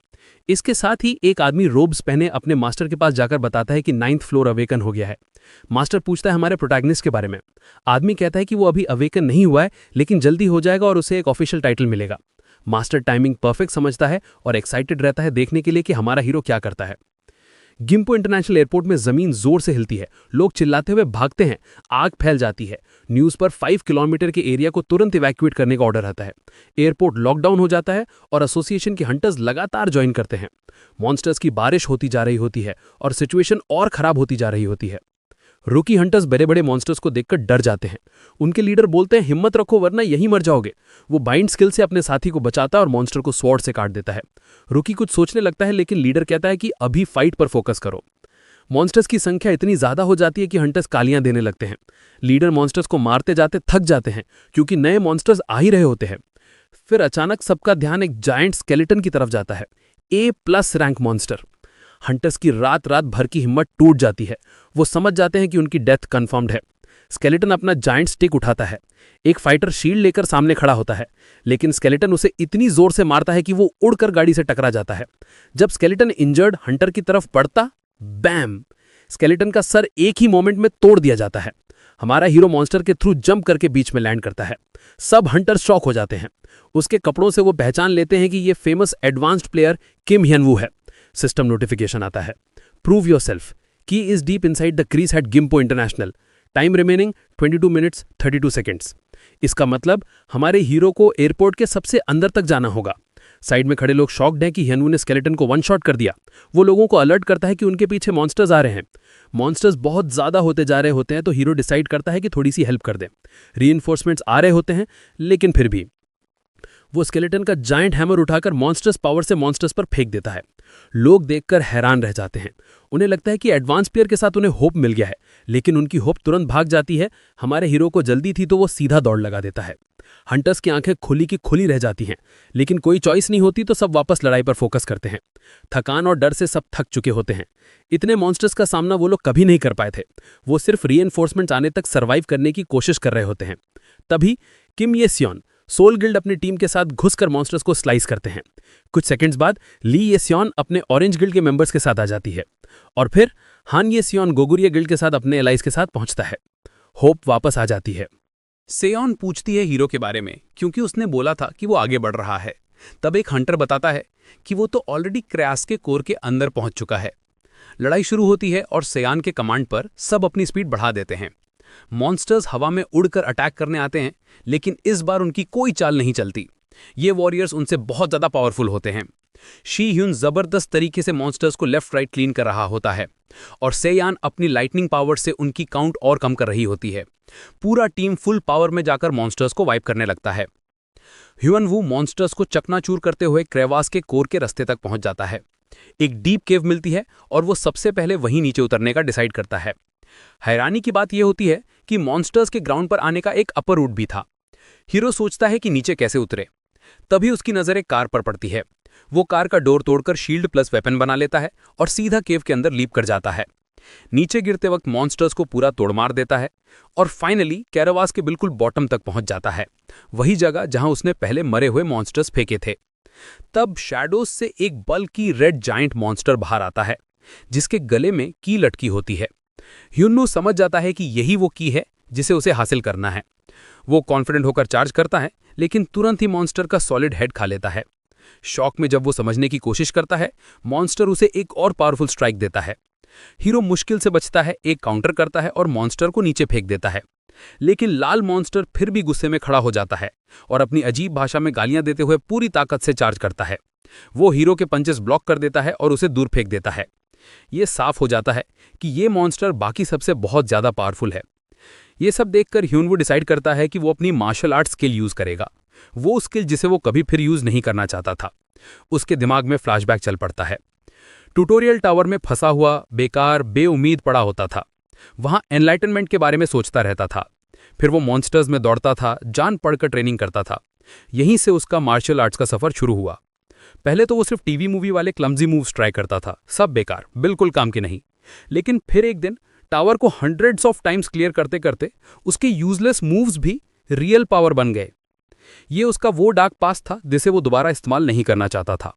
इसके साथ ही एक आदमी रोब्स पहने अपने मास्टर के पास जाकर बताता है कि 9th फ्लोर अवेकन हो गया है। मास्टर पूछता है हमारे प्रोटैगनिस्ट के बारे में। आदमी कहता है कि वो अभी अवेकन नहीं हुआ है, लेकिन जल्दी हो जाएगा और उसे एक ऑफिशियल टाइटल मिलेगा। मास्टर टाइमिंग परफेक्ट समझता है और एक्साइटेड रहता है देखने के लिए कि हमारा हीरो क्या करता है। गिम्पो इंटरनेशनल एयरपोर्ट में जमीन जोर से हिलती है। लोग चिल्लाते हुए भागते हैं। आग फैल जाती है। न्यूज पर 5 किलोमीटर के एरिया को तुरंत इवैक्यूएट करने का ऑर्डर आता है। एयरपोर्ट लॉकडाउन हो जाता है और एसोसिएशन के हंटर्स लगातार ज्वाइन करते हैं। मॉन्स्टर्स की बारिश होती जा रही होती है और सिचुएशन और खराब होती जा रही होती है। रूकी हंटर्स बड़े बड़े मॉन्स्टर्स को देखकर डर जाते हैं। उनके लीडर बोलते हैं हिम्मत रखो वरना यहीं मर जाओगे। वो बाइंड स्किल से अपने साथी को बचाता है और मॉन्स्टर को स्वॉर्ड से काट देता है। रूकी कुछ सोचने लगता है, लेकिन लीडर कहता है कि अभी फाइट पर फोकस करो। मॉन्स्टर्स की संख्या इतनी ज्यादा हो जाती है कि हंटर्स कालियां देने लगते हैं। लीडर मॉन्स्टर्स को मारते जाते थक जाते हैं क्योंकि नए मॉन्स्टर्स आ ही रहे होते हैं। फिर अचानक सबका ध्यान एक जायंट स्केलेटन की तरफ जाता है। A+ rank monster. हंटर्स की रात भर की हिम्मत टूट जाती है। वो समझ जाते हैं कि उनकी डेथ कंफर्म्ड है। स्केलेटन अपना जायंट स्टिक उठाता है। एक फाइटर शील्ड लेकर सामने खड़ा होता है, लेकिन स्केलेटन उसे इतनी जोर से मारता है कि वो उड़कर गाड़ी से टकरा जाता है। जब स्केलेटन इंजर्ड हंटर की तरफ पड़ता, बैम, स्केलेटन का सर एक ही मोमेंट में तोड़ दिया जाता है। हमारा हीरो मॉन्स्टर के थ्रू जंप करके बीच में लैंड करता है। सब हंटर शॉक हो जाते हैं। उसके कपड़ों से वो पहचान लेते हैं कि ये famous advanced player Kim Hyunwoo है। सिस्टम नोटिफिकेशन आता है, prove yourself, key is deep inside the crease at Gimpo International, time remaining 22 minutes 32 seconds. इसका मतलब हमारे हीरो को एयरपोर्ट के सबसे अंदर तक जाना होगा। साइड में खड़े लोग शॉक्ड हैं कि हियनवू ने स्केलेटन को 1 शॉट कर दिया। वो लोगों को अलर्ट करता है कि उनके पीछे मॉन्स्टर्स आ रहे हैं। मॉन्स्टर्स बहुत ज्यादा होते जा रहे होते हैं तो हीरो डिसाइड करता है कि थोड़ी सी हेल्प कर दे। रीइंफोर्समेंट्स आ रहे होते हैं, लेकिन फिर भी वो स्केलेटन का जायंट हैमर उठाकर मॉन्स्टर्स पावर से मॉन्स्टर्स पर फेंक देता है। लोग देखकर हैरान रह जाते हैं। उन्हें लगता है कि एडवांस प्लेयर के साथ उन्हें होप मिल गया है, लेकिन उनकी होप तुरंत भाग जाती है। हमारे हीरो को जल्दी थी तो वो सीधा दौड़ लगा देता है। हंटर्स की आंखें खुली की खुली रह जाती हैं, लेकिन कोई चॉइस नहीं होती तो सब वापस लड़ाई पर फोकस करते हैं। थकान और डर से सब थक चुके होते हैं। इतने मॉन्स्टर्स का सामना वो लोग कभी नहीं कर पाए थे। वो सिर्फ रीइंफोर्समेंट्स आने तक सर्वाइव करने की कोशिश कर रहे होते हैं। तभी किम ये सियोन सोल गिल्ड अपनी टीम के साथ घुसकर मॉन्स्टर्स को स्लाइस करते हैं। कुछ सेकंड्स बाद ली ये सियोन अपने ऑरेंज गिल्ड के मेंबर्स के साथ आ जाती है और फिर हान ये सियोन गोगुरिया गिल्ड के साथ अपने एलाइज के साथ पहुंचता है। होप वापस आ जाती है। सेयोन पूछती है हीरो के बारे में क्योंकि उसने बोला था कि वो आगे बढ़ रहा है। तब एक हंटर बताता है कि वो तो ऑलरेडी क्रैस के कोर के अंदर पहुंच चुका है। लड़ाई शुरू होती है और सेयान के कमांड पर सब अपनी स्पीड बढ़ा देते हैं। मॉन्स्टर्स हवा में उड़कर अटैक करने आते हैं, लेकिन इस बार उनकी कोई चाल नहीं चलती। ये वॉरियर्स उनसे बहुत ज़्यादा पावरफुल होते हैं। शी ह्यून जबरदस्त तरीके से मॉन्स्टर्स को लेफ्ट राइट क्लीन कर रहा होता है और सेयान अपनी लाइटनिंग पावर से उनकी काउंट और कम कर रही होती है। पूरा टीम फुल पावर में जाकर मॉन्स्टर्स को वाइप करने लगता है। ह्यून वू मॉन्स्टर्स को चकनाचूर करते हुए क्रेवास के कोर के रास्ते तक पहुंच जाता है। एक डीप केव मिलती है और वो सबसे पहले वहीं नीचे उतरने का डिसाइड करता है। हैरानी की बात यह होती है कि मॉन्स्टर्स के ग्राउंड पर आने का एक अपर रूट भी था। हीरो सोचता है कि नीचे कैसे उतरे। तभी उसकी नजर एक कार पर पड़ती है। वो कार का डोर तोड़कर शील्ड प्लस वेपन बना लेता है और सीधा केव के अंदर लीप कर जाता है। नीचे गिरते वक्त मॉन्स्टर्स को पूरा तोड़मार देता है और फाइनली कैरावास के बिल्कुल बॉटम तक पहुंच जाता है, वही जगह जहां उसने पहले मरे हुए मॉन्स्टर्स फेंके थे। तब शैडोज से एक बल्कि रेड जाइंट मॉन्स्टर बाहर आता है, जिसके गले में की लटकी होती है। ह्यून्नू समझ जाता है कि यही वो की है जिसे उसे हासिल करना है। वो कॉन्फिडेंट होकर चार्ज करता है, लेकिन तुरंत ही मॉन्स्टर का सॉलिड हेड खा लेता है। शॉक में जब वो समझने की कोशिश करता है, मॉन्स्टर उसे एक और पावरफुल स्ट्राइक देता है। हीरो मुश्किल से बचता है, एक काउंटर करता है और मॉन्स्टर को नीचे फेंक देता है। लेकिन लाल मॉन्स्टर फिर भी गुस्से में खड़ा हो जाता है और अपनी अजीब भाषा में गालियां देते हुए पूरी ताकत से चार्ज करता है। वो हीरो के पंचेस ब्लॉक कर देता है और उसे दूर फेंक देता है। ये साफ हो जाता है कि ये मॉन्स्टर बाकी सबसे बहुत ज्यादा पावरफुल है। ये सब देखकर ह्यूनवू डिसाइड करता है कि वो अपनी मार्शल आर्ट स्किल यूज करेगा, वो स्किल जिसे वो कभी फिर यूज नहीं करना चाहता था। उसके दिमाग में फ्लैशबैक चल पड़ता है। ट्यूटोरियल टावर में फंसा हुआ बेकार बेउम्मीद पड़ा होता था। वहां एनलाइटनमेंट के बारे में सोचता रहता था। फिर वो मॉन्स्टर्स में दौड़ता था, जान पड़कर ट्रेनिंग करता था। यहीं से उसका मार्शल आर्ट्स का सफर शुरू हुआ। पहले तो वो सिर्फ टीवी मूवी वाले क्लमजी मूव्स ट्राई करता था, सब बेकार, बिल्कुल काम के नहीं। लेकिन फिर एक दिन टावर को हंड्रेड्स ऑफ टाइम्स क्लियर करते करते उसके यूजलेस मूव्स भी रियल पावर बन गए। ये उसका वो डार्क पास्ट था जिसे वो दोबारा इस्तेमाल नहीं करना चाहता था।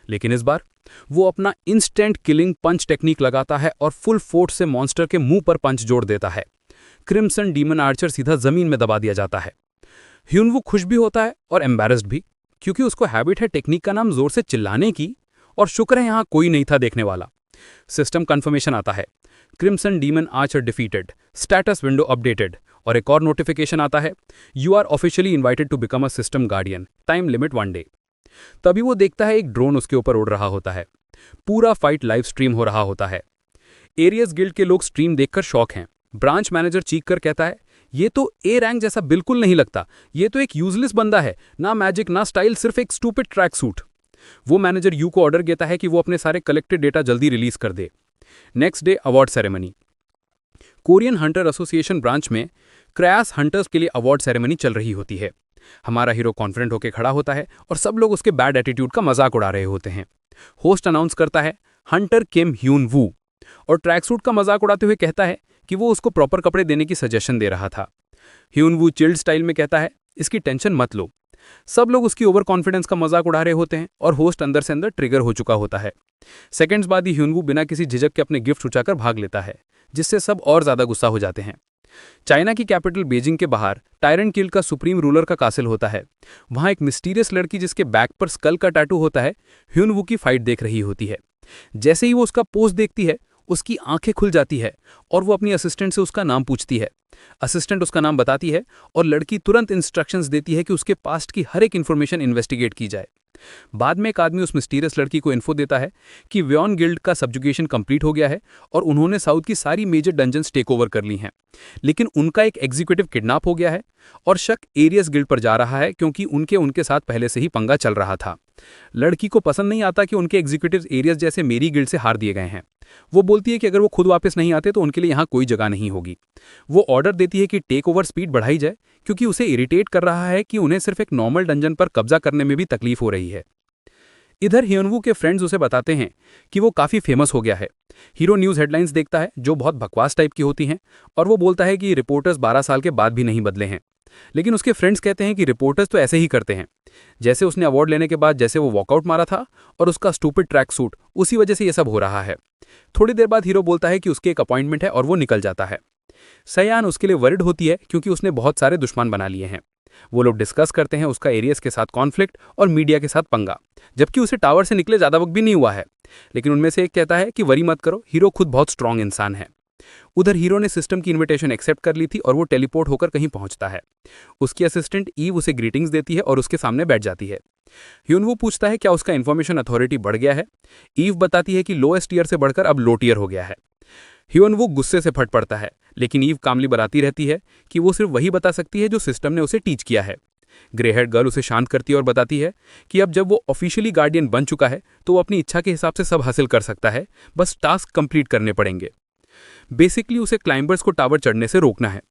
लेकिन इस बार वो अपना इंस्टेंट किलिंग पंच टेक्निक लगाता है और फुल फोर्स से मॉन्स्टर के मुंह पर पंच जोड़ देता है। क्रिम्सन डीमन आर्चर सीधा जमीन में दबा दिया जाता है। ह्यूनवू खुश भी होता है और एम्बैरेस्ड भी, क्योंकि उसको हैबिट है टेक्निक का नाम जोर से चिल्लाने की, और शुक्र है यहां कोई नहीं था देखने वाला। सिस्टम कंफर्मेशन आता है, crimson demon archer defeated, status window updated, और एक और नोटिफिकेशन आता है, you are officially invited to become a system guardian, time limit 1 day. तभी वो देखता है एक ड्रोन उसके ऊपर उड़ रहा होता है। पूरा फाइट लाइव स्ट्रीम हो रहा होता है। एरियस गिल्ड के लोग स्ट्रीम देखकर शॉक हैं। ब्रांच मैनेजर चीख कर कहता है, ये तो ए रैंक जैसा बिल्कुल नहीं लगता, ये तो एक यूजलेस बंदा है, ना मैजिक ना स्टाइल, सिर्फ एक स्टूपिड ट्रैक सूट। वो मैनेजर यू को ऑर्डर देता है कि वो अपने सारे कलेक्टेड डेटा जल्दी रिलीज कर दे। Next day award ceremony. Korean hunter association branch में क्रैस हंटर्स के लिए अवार्ड सेरेमनी चल रही होती है। हमारा हीरो कॉन्फिडेंट होकर खड़ा होता है और सब लोग उसके बैड एटीट्यूड का मजाक उड़ा रहे होते हैं। होस्ट अनाउंस करता है, हंटर किम ह्यून वू, और ट्रैक सूट का मजाक उड़ाते हुए कहता है कि वो उसको प्रॉपर कपड़े देने की सजेशन दे रहा था। ह्यून वू चिल्ड स्टाइल में कहता है, इसकी टेंशन मत लो। सब लोग उसकी ओवर कॉन्फिडेंस का मजाक उड़ा रहे होते हैं और होस्ट अंदर से अंदर ट्रिगर हो चुका होता है। सेकंड्स बाद ही ह्यून वू बिना किसी झिझक के अपने गिफ्ट उठाकर भाग लेता है, जिससे सब और ज्यादा गुस्सा हो जाते हैं। चाइना की कैपिटल बीजिंग के बाहर टायरन किल का सुप्रीम रूलर का कासिल होता है। वहां एक मिस्टीरियस लड़की जिसके बैक पर स्कल का टैटू होता है, ह्यून वू की फाइट देख रही होती है। जैसे ही वो उसका पोज देखती है, उसकी आंखें खुल जाती है और वो अपनी असिस्टेंट से उसका नाम पूछती है। असिस्टेंट उसका नाम बताती है और लड़की तुरंत इंस्ट्रक्शंस देती है कि उसके पास्ट की हर एक इन्फॉर्मेशन इन्वेस्टिगेट की जाए। बाद में एक आदमी उस मिस्टीरियस लड़की को इन्फो देता है कि व्योन गिल्ड का सब्जुगेशन कंप्लीट हो गया है और उन्होंने साउथ की सारी मेजर डंजन्स टेक ओवर कर ली हैं। लेकिन उनका एक एग्जीक्यूटिव किडनैप हो गया है और शक एरियस गिल्ड पर जा रहा है, क्योंकि उनके साथ पहले से ही पंगा चल रहा था। लड़की को पसंद नहीं आता कि उनके एग्जीक्यूटिव एरियस जैसे मेरी गिल्ड से हार दिए गए हैं। वो बोलती है कि अगर वो खुद वापस नहीं आते तो उनके लिए यहाँ कोई जगह नहीं होगी। वो ऑर्डर देती है कि टेक ओवर स्पीड बढ़ाई जाए, क्योंकि उसे इरिटेट कर रहा है कि उन्हें सिर्फ एक नॉर्मल डंजन पर कब्जा करने में भी तकलीफ हो रही है। इधर ह्यूनवू के फ्रेंड्स उसे बताते हैं कि वो काफी फेमस हो गया है। हीरो न्यूज हेडलाइंस देखता है जो बहुत बकवास टाइप की होती हैं, और वो बोलता है कि रिपोर्टर्स 12 साल के बाद भी नहीं बदले हैं। लेकिन उसके फ्रेंड्स कहते हैं कि रिपोर्टर्स तो ऐसे ही करते हैं। जैसे उसने अवार्ड लेने के बाद जैसे वो वॉकआउट मारा था और उसका स्टूपिड ट्रैक सूट, उसी वजह से ये सब हो रहा है। थोड़ी देर बाद हीरो बोलता है कि उसके एक अपॉइंटमेंट है और वो निकल जाता है। सयान उसके लिए वरिड होती है क्योंकि उसने बहुत सारे दुश्मन बना लिए हैं। वो लोग डिस्कस करते हैं उसका एरियस के साथ कॉन्फ्लिक्ट और मीडिया के साथ पंगा, जबकि उसे टावर से निकले ज़्यादा वक्त भी नहीं हुआ है। लेकिन उनमें से एक कहता है कि वरी मत करो, हीरो खुद बहुत स्ट्रांग इंसान है। उधर हीरो ने सिस्टम की इनविटेशन एक्सेप्ट कर ली थी और वो टेलीपोर्ट होकर कहीं पहुंचता है। उसकी असिस्टेंट ईव उसे ग्रीटिंग्स देती है और उसके सामने बैठ जाती है। ह्यूनवू पूछता है क्या उसका इन्फॉर्मेशन अथॉरिटी बढ़ गया है। ईव बताती है कि लोएस्ट टीयर से बढ़कर अब लो टीयर हो गया है। ह्यूनवू गुस्से से फट पड़ता है, लेकिन ईव कामली बताती रहती है कि वो सिर्फ वही बता सकती है जो सिस्टम ने उसे टीच किया है। ग्रे हेड गर्ल उसे शांत करती है और बताती है कि अब जब वो ऑफिशियली गार्डियन बन चुका है तो वो अपनी इच्छा के हिसाब से सब हासिल कर सकता है, बस टास्क कंप्लीट करने पड़ेंगे। बेसिकली उसे क्लाइंबर्स को टावर चढ़ने से रोकना है।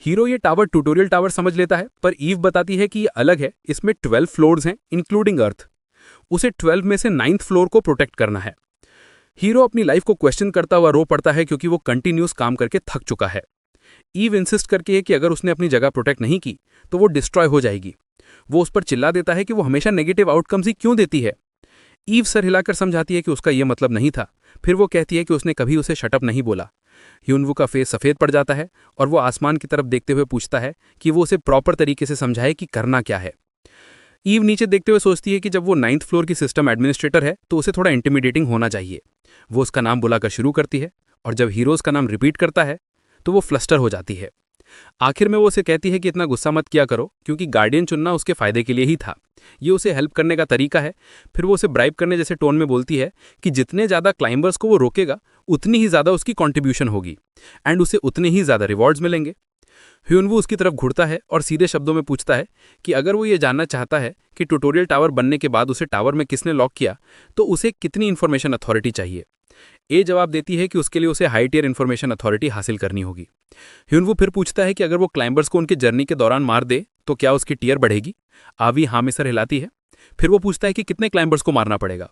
हीरो ये टावर ट्यूटोरियल टावर समझ लेता है, पर ईव बताती है कि ये अलग है, इसमें 12 फ्लोर्स हैं इंक्लूडिंग अर्थ। उसे 12 में से 9th फ्लोर को प्रोटेक्ट करना है। हीरो अपनी लाइफ को क्वेश्चन करता हुआ रो पड़ता है क्योंकि वो कंटिन्यूस काम करके थक चुका है। ईव इंसिस्ट करके है कि अगर उसने अपनी जगह प्रोटेक्ट नहीं की तो वो डिस्ट्रॉय हो जाएगी। वो उस पर चिल्ला देता है कि वो हमेशा नेगेटिव आउटकम्स ही क्यों देती है। ईव सर हिलाकर समझाती है कि उसका यह मतलब नहीं था। फिर वो कहती है कि उसने कभी उसे शटअप नहीं बोला। ह्यूनवू का फेस सफ़ेद पड़ जाता है और वो आसमान की तरफ देखते हुए पूछता है कि वो उसे प्रॉपर तरीके से समझाए कि करना क्या है। ईव नीचे देखते हुए सोचती है कि जब वो 9th फ्लोर की सिस्टम एडमिनिस्ट्रेटर है तो उसे थोड़ा इंटिमिडेटिंग होना चाहिए। वो उसका नाम बुलाकर शुरू करती है और जब हीरोज़ का नाम रिपीट करता है तो वो फ्लस्टर हो जाती है। आखिर में वो उसे कहती है कि इतना गुस्सा मत किया करो, क्योंकि गार्डियन चुनना उसके फायदे के लिए ही था। ये उसे हेल्प करने का तरीका है। फिर वो उसे ब्राइब करने जैसे टोन में बोलती है कि जितने ज़्यादा क्लाइंबर्स को वो रोकेगा उतनी ही ज़्यादा उसकी कॉन्ट्रीब्यूशन होगी एंड उसे उतने ही ज़्यादा रिवॉर्ड्स मिलेंगे। ह्यूनवू उसकी तरफ घुरता है और सीधे शब्दों में पूछता है कि अगर वो ये जानना चाहता है कि ट्यूटोरियल टावर बनने के बाद उसे टावर में किसने लॉक किया तो उसे कितनी इन्फॉर्मेशन अथॉरिटी चाहिए। ए जवाब देती है कि उसके लिए उसे हाई टियर इन्फॉर्मेशन अथॉरिटी हासिल करनी होगी। ह्यूनवू फिर पूछता है कि अगर वो क्लाइंबर्स को उनके जर्नी के दौरान मार दे तो क्या उसकी टियर बढ़ेगी। आवी हाँ में सर हिलाती है। फिर वो पूछता है कि कितने क्लाइंबर्स को मारना पड़ेगा।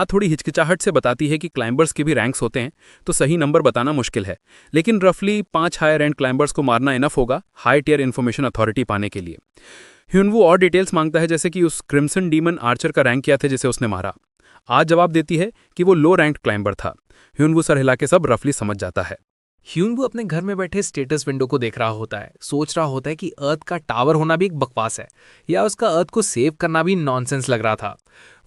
थोड़ी हिचकिचाहट से बताती है कि क्लाइंबर्स के भी रैंक्स होते हैं तो सही नंबर बताना मुश्किल है, लेकिन रफली 5 हायर एंड क्लाइंबर्स को मारना इनफ होगा हाई टियर इन्फॉर्मेशन अथॉरिटी पाने के लिए। ह्यूनवू और डिटेल्स मांगता है, जैसे कि उस क्रिम्सन डीमन आर्चर का रैंक क्या थे जिसे उसने मारा। आज जवाब देती है कि वो लो रैंक्ड क्लाइंबर था। ह्यूनवू सर हिला के सब रफली समझ जाता है। ह्यूनवू अपने घर में बैठे स्टेटस विंडो को देख रहा होता है, सोच रहा होता है कि अर्थ का टावर होना भी एक बकवास है या उसका अर्थ को सेव करना भी नॉनसेंस लग रहा था।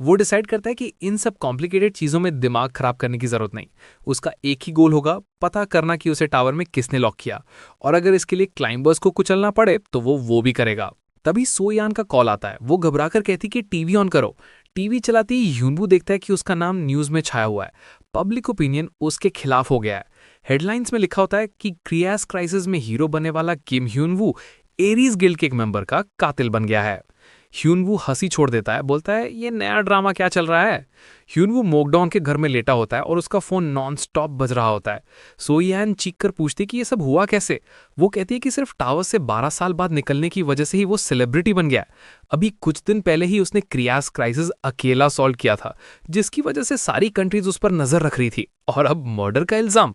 वो डिसाइड करता है कि इन सब कॉम्प्लिकेटेड चीज़ों में दिमाग खराब करने की ज़रूरत नहीं। उसका एक ही गोल होगा, पता करना कि उसे टावर में किसने लॉक किया, और अगर इसके लिए क्लाइंबर्स को कुचलना पड़े तो वो भी करेगा। तभी सोयान का कॉल आता है। वो घबराकर कहती कि टीवी ऑन करो। टीवी चलाती ही ह्यूनवू देखता है कि उसका नाम न्यूज़ में छाया हुआ है। पब्लिक ओपिनियन उसके खिलाफ हो गया है। हेडलाइंस में लिखा होता है कि क्रियास क्राइसिस में हीरो बनने वाला किम ह्यूनवू एरीज गिल्ड के एक मेंबर का कातिल बन गया है। ह्यूनवू हंसी छोड़ देता है, बोलता है ये नया ड्रामा क्या चल रहा है। ह्यूनवू मोकडाउन के घर में लेटा होता है और उसका फोन नॉन स्टॉप बज रहा होता है। सोयान चीख कर पूछती कि ये सब हुआ कैसे। वो कहती है कि सिर्फ टावर से 12 साल बाद निकलने की वजह से ही वो सेलिब्रिटी बन गया। अभी कुछ दिन पहले ही उसने क्रियास क्राइसिस अकेला सॉल्व किया था, जिसकी वजह से सारी कंट्रीज उस पर नजर रख रही थी, और अब मर्डर का इल्जाम।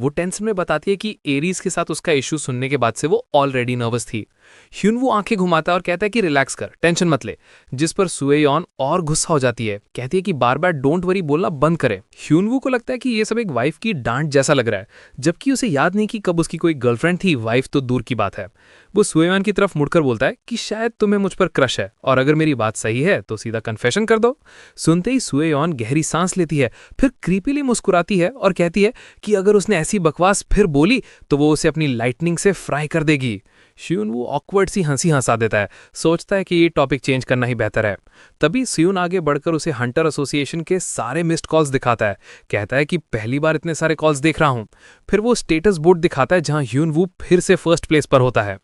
वो टेंशन में बताती है कि एरीज के साथ उसका इशू सुनने के बाद से वो ऑलरेडी नर्वस थी। ह्यूनवू आंखें घुमाता है और कहता है कि रिलैक्स कर, टेंशन मत ले, जिस पर सुएयॉन और गुस्सा हो जाती है। कहती है कि बार बार डोंट वरी बोलना बंद करे। ह्यूनवू को लगता है कि ये सब एक वाइफ की डांट जैसा लग रहा है, जबकि उसे याद नहीं कि कब उसकी कोई गर्लफ्रेंड थी। वाइफ तो दूर की बात है। वो सुएयॉन की तरफ मुड़कर बोलता है कि शायद तुम्हें मुझ पर क्रश है, और अगर मेरी बात सही है तो सीधा कन्फेशन कर दो। सुनते ही सुएयॉन गहरी सांस लेती है, फिर क्रीपीली मुस्कुराती है और कहती है कि अगर उसने ऐसी बकवास फिर बोली तो वो उसे अपनी लाइटनिंग से फ्राई कर देगी। ह्यूनवू ऑकवर्ड सी हंसी हंसा देता है, सोचता है कि ये टॉपिक चेंज करना ही बेहतर है। तभी सुयून आगे बढ़कर उसे हंटर एसोसिएशन के सारे मिस्ड कॉल्स दिखाता है। कहता है कि पहली बार इतने सारे कॉल्स देख रहा हूं। फिर वो स्टेटस बोर्ड दिखाता है जहां ह्यूनवू फिर से फर्स्ट प्लेस पर होता है।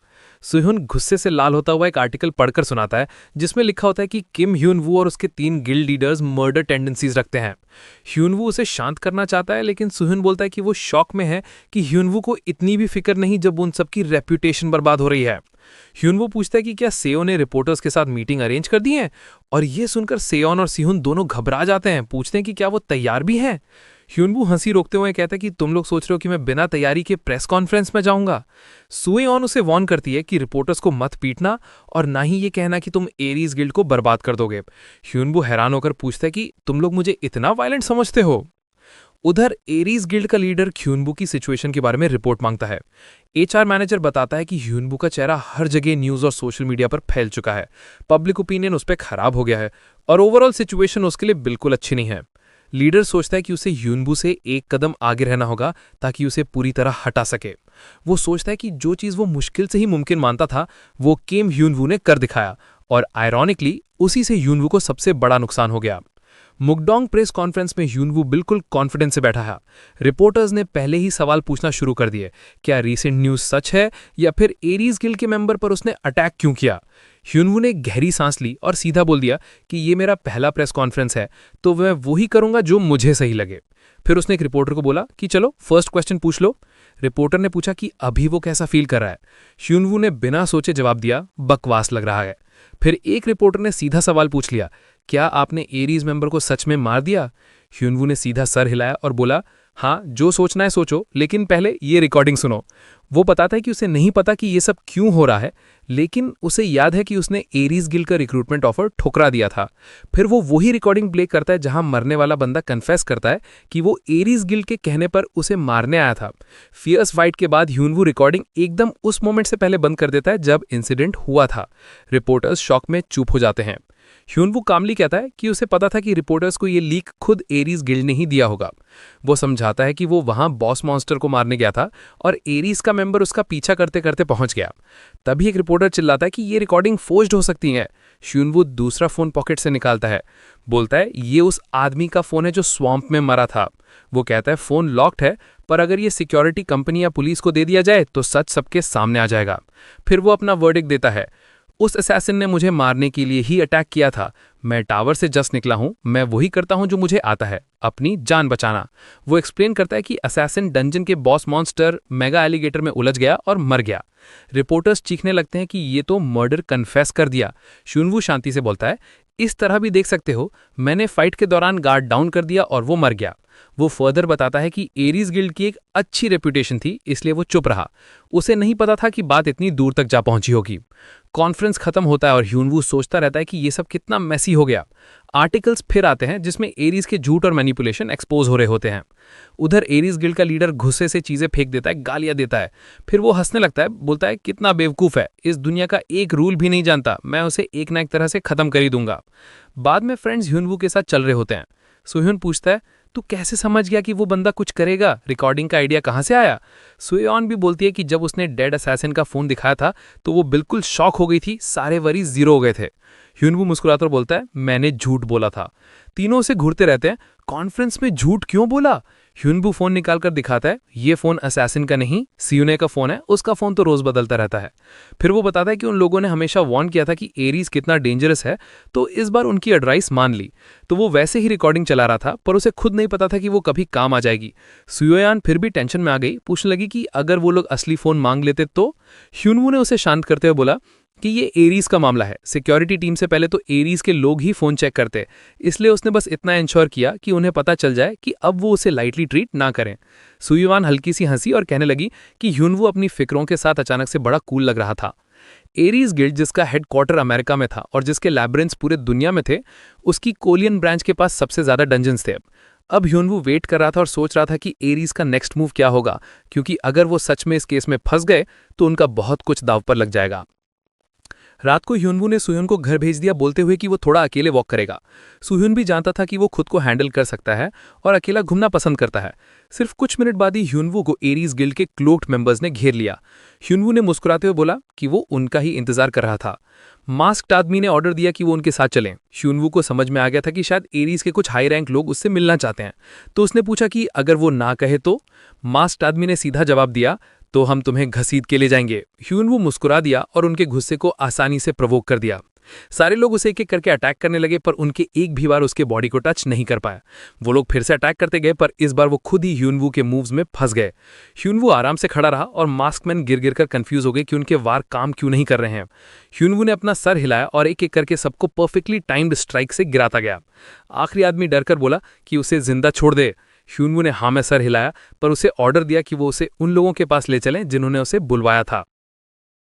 सुयून गुस्से से लाल होता हुआ एक आर्टिकल पढ़कर सुनाता है जिसमें लिखा होता है कि किम ह्यूनवू और उसके 3 गिल्ड लीडर्स मर्डर टेंडेंसीज रखते हैं। ह्यूनवू उसे शांत करना चाहता है, लेकिन सुयून बोलता है कि वो शॉक में है कि ह्यूनवू को इतनी भी फिक्र नहीं जब उन सबकी रेप्यूटेशन बर्बाद हो रही है। ह्यूनवू पूछता है कि क्या सेओ ने रिपोर्टर्स के साथ मीटिंग अरेंज कर दी है, और ये सुनकर सेओन और सिहुन दोनों घबरा जाते हैं, पूछते हैं कि क्या वो तैयार भी हैं। ह्यूनवू हंसी रोकते हुए कहता है कि तुम लोग सोच रहे हो कि मैं बिना तैयारी के प्रेस कॉन्फ्रेंस में जाऊंगा। सुएऑन उसे वार्न करती है कि रिपोर्टर्स को मत पीटना और ना ही ये कहना कि तुम एरीज गिल्ड को बर्बाद कर दोगे। ह्यूनवू हैरान होकर पूछता है कि तुम लोग मुझे इतना वायलेंट समझते हो। उधर एरीज गिल्ड का लीडर ह्यूनवू की सिचुएशन के बारे में रिपोर्ट मांगता है। एचआर मैनेजर बताता है कि ह्यूनवू का चेहरा हर जगह न्यूज और सोशल मीडिया पर फैल चुका है, पब्लिक ओपिनियन उस पर खराब हो गया है और ओवरऑल सिचुएशन उसके लिए बिल्कुल अच्छी नहीं है। लीडर सोचता है कि उसे ह्यूनवू से एक कदम आगे रहना होगा ताकि उसे पूरी तरह हटा सके। वो सोचता है कि जो चीज वो मुश्किल से ही मुमकिन मानता था वो किम ह्यूनवू ने कर दिखाया और आयरॉनिकली उसी से ह्यूनवू को सबसे बड़ा नुकसान हो गया। मुगडोंग प्रेस कॉन्फ्रेंस में ह्यूनवू बिल्कुल कॉन्फिडेंस से बैठा है। रिपोर्टर्स ने पहले ही सवाल पूछना शुरू कर दिए, क्या रीसेंट न्यूज सच है या फिर एरीज गिल्ड के मेंबर पर उसने अटैक क्यों किया। ह्यूनवू ने गहरी सांस ली और सीधा बोल दिया कि ये मेरा पहला प्रेस कॉन्फ्रेंस है तो मैं वही करूंगा जो मुझे सही लगे। फिर उसने एक रिपोर्टर को बोला कि चलो फर्स्ट क्वेश्चन पूछ लो। रिपोर्टर ने पूछा कि अभी वो कैसा फील कर रहा है। ह्यूनवू ने बिना सोचे जवाब दिया, बकवास लग रहा है। फिर एक रिपोर्टर ने सीधा सवाल पूछ लिया, क्या आपने एरीज मेंबर को सच में मार दिया। ह्यूनवू ने सीधा सर हिलाया और बोला, हाँ जो सोचना है सोचो, लेकिन पहले ये रिकॉर्डिंग सुनो। वो बताता है कि उसे नहीं पता कि ये सब क्यों हो रहा है, लेकिन उसे याद है कि उसने एरीज गिल्ड का रिक्रूटमेंट ऑफर ठुकरा दिया था। फिर वो वही रिकॉर्डिंग प्ले करता है जहां मरने वाला बंदा कन्फेस करता है कि वो एरीज गिल्ड के कहने पर उसे मारने आया था। फियर्स फाइट के बाद ह्यूनवू रिकॉर्डिंग एकदम उस मोमेंट से पहले बंद कर देता है जब इंसिडेंट हुआ था। रिपोर्टर्स शॉक में चुप हो जाते हैं। ह्यूनवू कामली कहता है कि उसे पता था कि रिपोर्टर्स को ये लीक खुद एरीज गिल्ड ने ही दिया होगा। वो समझाता है कि वो वहां बॉस मॉन्स्टर को मारने गया था और एरीज का मेंबर उसका पीछा करते करते पहुंच गया। तभी एक रिपोर्टर चिल्लाता है कि ये रिकॉर्डिंग फोर्ज्ड हो सकती है। ह्यूनवू दूसरा फोन पॉकेट से निकालता है, बोलता है ये उस आदमी का फोन है जो स्वैम्प में मरा था। वो कहता है फोन लॉक्ड है, पर अगर ये सिक्योरिटी कंपनी या पुलिस को दे दिया जाए तो सच सबके सामने आ जाएगा। फिर वो अपना वर्डिक्ट देता है, उस असैसिन ने मुझे मारने के लिए ही अटैक किया था। मैं टावर से जस्ट निकला हूं, मैं वही करता हूं जो मुझे आता है, अपनी जान बचाना। वो एक्सप्लेन करता है कि असैसिन डंजन के बॉस मॉन्स्टर मेगा एलिगेटर में उलझ गया और मर गया। रिपोर्टर्स चीखने लगते हैं कि ये तो मर्डर कन्फेस कर दिया। ह्यूनवू शांति से बोलता है, इस तरह भी देख सकते हो, मैंने फाइट के दौरान गार्ड डाउन कर दिया और वो मर गया। वो फर्दर बताता है कि एरीज गिल्ड की एक अच्छी रेपुटेशन थी, इसलिए वो चुप रहा। उसे नहीं पता था कि बात इतनी दूर तक जा पहुंची होगी। कॉन्फ्रेंस खत्म होता है और ह्यूनवू सोचता रहता है कि ये सब कितना मैसी हो गया। आर्टिकल्स फिर आते हैं जिसमें एरीज के झूठ और मैनिपुलेशन एक्सपोज हो रहे होते हैं। उधर एरीज गिल्ड का लीडर गुस्से से चीजें फेंक देता है, गालियां देता है। फिर वो हंसने लगता है, बोलता है कितना बेवकूफ है, इस दुनिया का एक रूल भी नहीं जानता, मैं उसे एक ना एक तरह से खत्म कर ही दूंगा। बाद में फ्रेंड्स ह्यूनवू के साथ चल रहे होते हैं। सुह्यून पूछता है, तू कैसे समझ गया कि वो बंदा कुछ करेगा, रिकॉर्डिंग का आइडिया कहाँ से आया। सुएऑन भी बोलती है कि जब उसने डेड असैसिन का फोन दिखाया था तो वो बिल्कुल शॉक हो गई थी, सारे वरी जीरो हो गए थे। ह्यूनवू मुस्कुराकर बोलता है, मैंने झूठ बोला था। तीनों उसे घूरते रहते हैं, कॉन्फ्रेंस में झूठ क्यों बोला। ह्यूनवू फोन निकालकर दिखाता है, ये फोन असैसिन का नहीं, सियोने का फोन है, उसका फोन तो रोज बदलता रहता है। फिर वो बताता है कि उन लोगों ने हमेशा वार्न किया था कि एरीज कितना डेंजरस है, तो इस बार उनकी एडवाइस मान ली। तो वो वैसे ही रिकॉर्डिंग चला रहा था, पर उसे खुद नहीं पता था कि वो कभी काम आ जाएगी। सुयोयान फिर भी टेंशन में आ गई, पूछने लगी कि अगर वो लोग असली फोन मांग लेते तो। ह्यूनवू ने उसे शांत करते हुए बोला कि ये एरीज का मामला है, सिक्योरिटी टीम से पहले तो एरीज के लोग ही फोन चेक करते, इसलिए उसने बस इतना इंश्योर किया कि उन्हें पता चल जाए कि अब वो उसे लाइटली ट्रीट ना करें। सुयुआन हल्की सी हंसी और कहने लगी कि ह्यूनवू अपनी फिक्रों के साथ अचानक से बड़ा कूल लग रहा था। एरीज गिल्ड जिसका हेडक्वार्टर अमेरिका में था और जिसके लैब्रिंथ्स पूरे दुनिया में थे, उसकी कोलियन ब्रांच के पास सबसे ज्यादा डंजन्स थे। अब ह्यूनवू वेट कर रहा था और सोच रहा था कि एरीज का नेक्स्ट मूव क्या होगा, क्योंकि अगर वो सच में इस केस में फंस गए तो उनका बहुत कुछ दांव पर लग जाएगा। रात को ह्यूनवू ने सुह्यून को घर भेज दिया, बोलते हुए कि वो थोड़ा अकेले वॉक करेगा। सुह्यून भी जानता था कि वो खुद को हैंडल कर सकता है और अकेला घूमना पसंद करता है। सिर्फ कुछ मिनट बाद ही ह्यूनवू को एरीज गिल्ड के क्लोक्ड मेंबर्स ने घेर लिया। ह्यूनवू ने मुस्कुराते हुए बोला कि वो उनका ही इंतजार कर रहा था। मास्क्ड आदमी ने ऑर्डर दिया कि वो उनके साथ चलें। ह्यूनवू को समझ में आ गया था कि शायद एरीज के कुछ हाई रैंक लोग उससे मिलना चाहते हैं, तो उसने पूछा कि अगर वो ना कहे तो। मास्क्ड आदमी ने सीधा जवाब दिया, तो हम तुम्हें घसीट के ले जाएंगे। ह्यूनवू मुस्कुरा दिया और उनके गुस्से को आसानी से प्रोवोक कर दिया। सारे लोग उसे एक एक करके अटैक करने लगे, पर उनके एक भी बार उसके बॉडी को टच नहीं कर पाया। वो लोग फिर से अटैक करते गए, पर इस बार वो खुद ही ह्यूनवू के मूव्स में फंस गए। ह्यूनवू आराम से खड़ा रहा और मास्कमैन गिर गिर कर कंफ्यूज हो गए कि उनके वार काम क्यों नहीं कर रहे हैं। ह्यूनवू ने अपना सर हिलाया और एक एक करके सबको परफेक्टली टाइम्ड स्ट्राइक से गिराता गया। आखिरी आदमी डरकर बोला कि उसे जिंदा छोड़ दे। ह्यूनवू ने हाँ में सर हिलाया, पर उसे ऑर्डर दिया कि वो उसे उन लोगों के पास ले चलें जिन्होंने उसे बुलवाया था।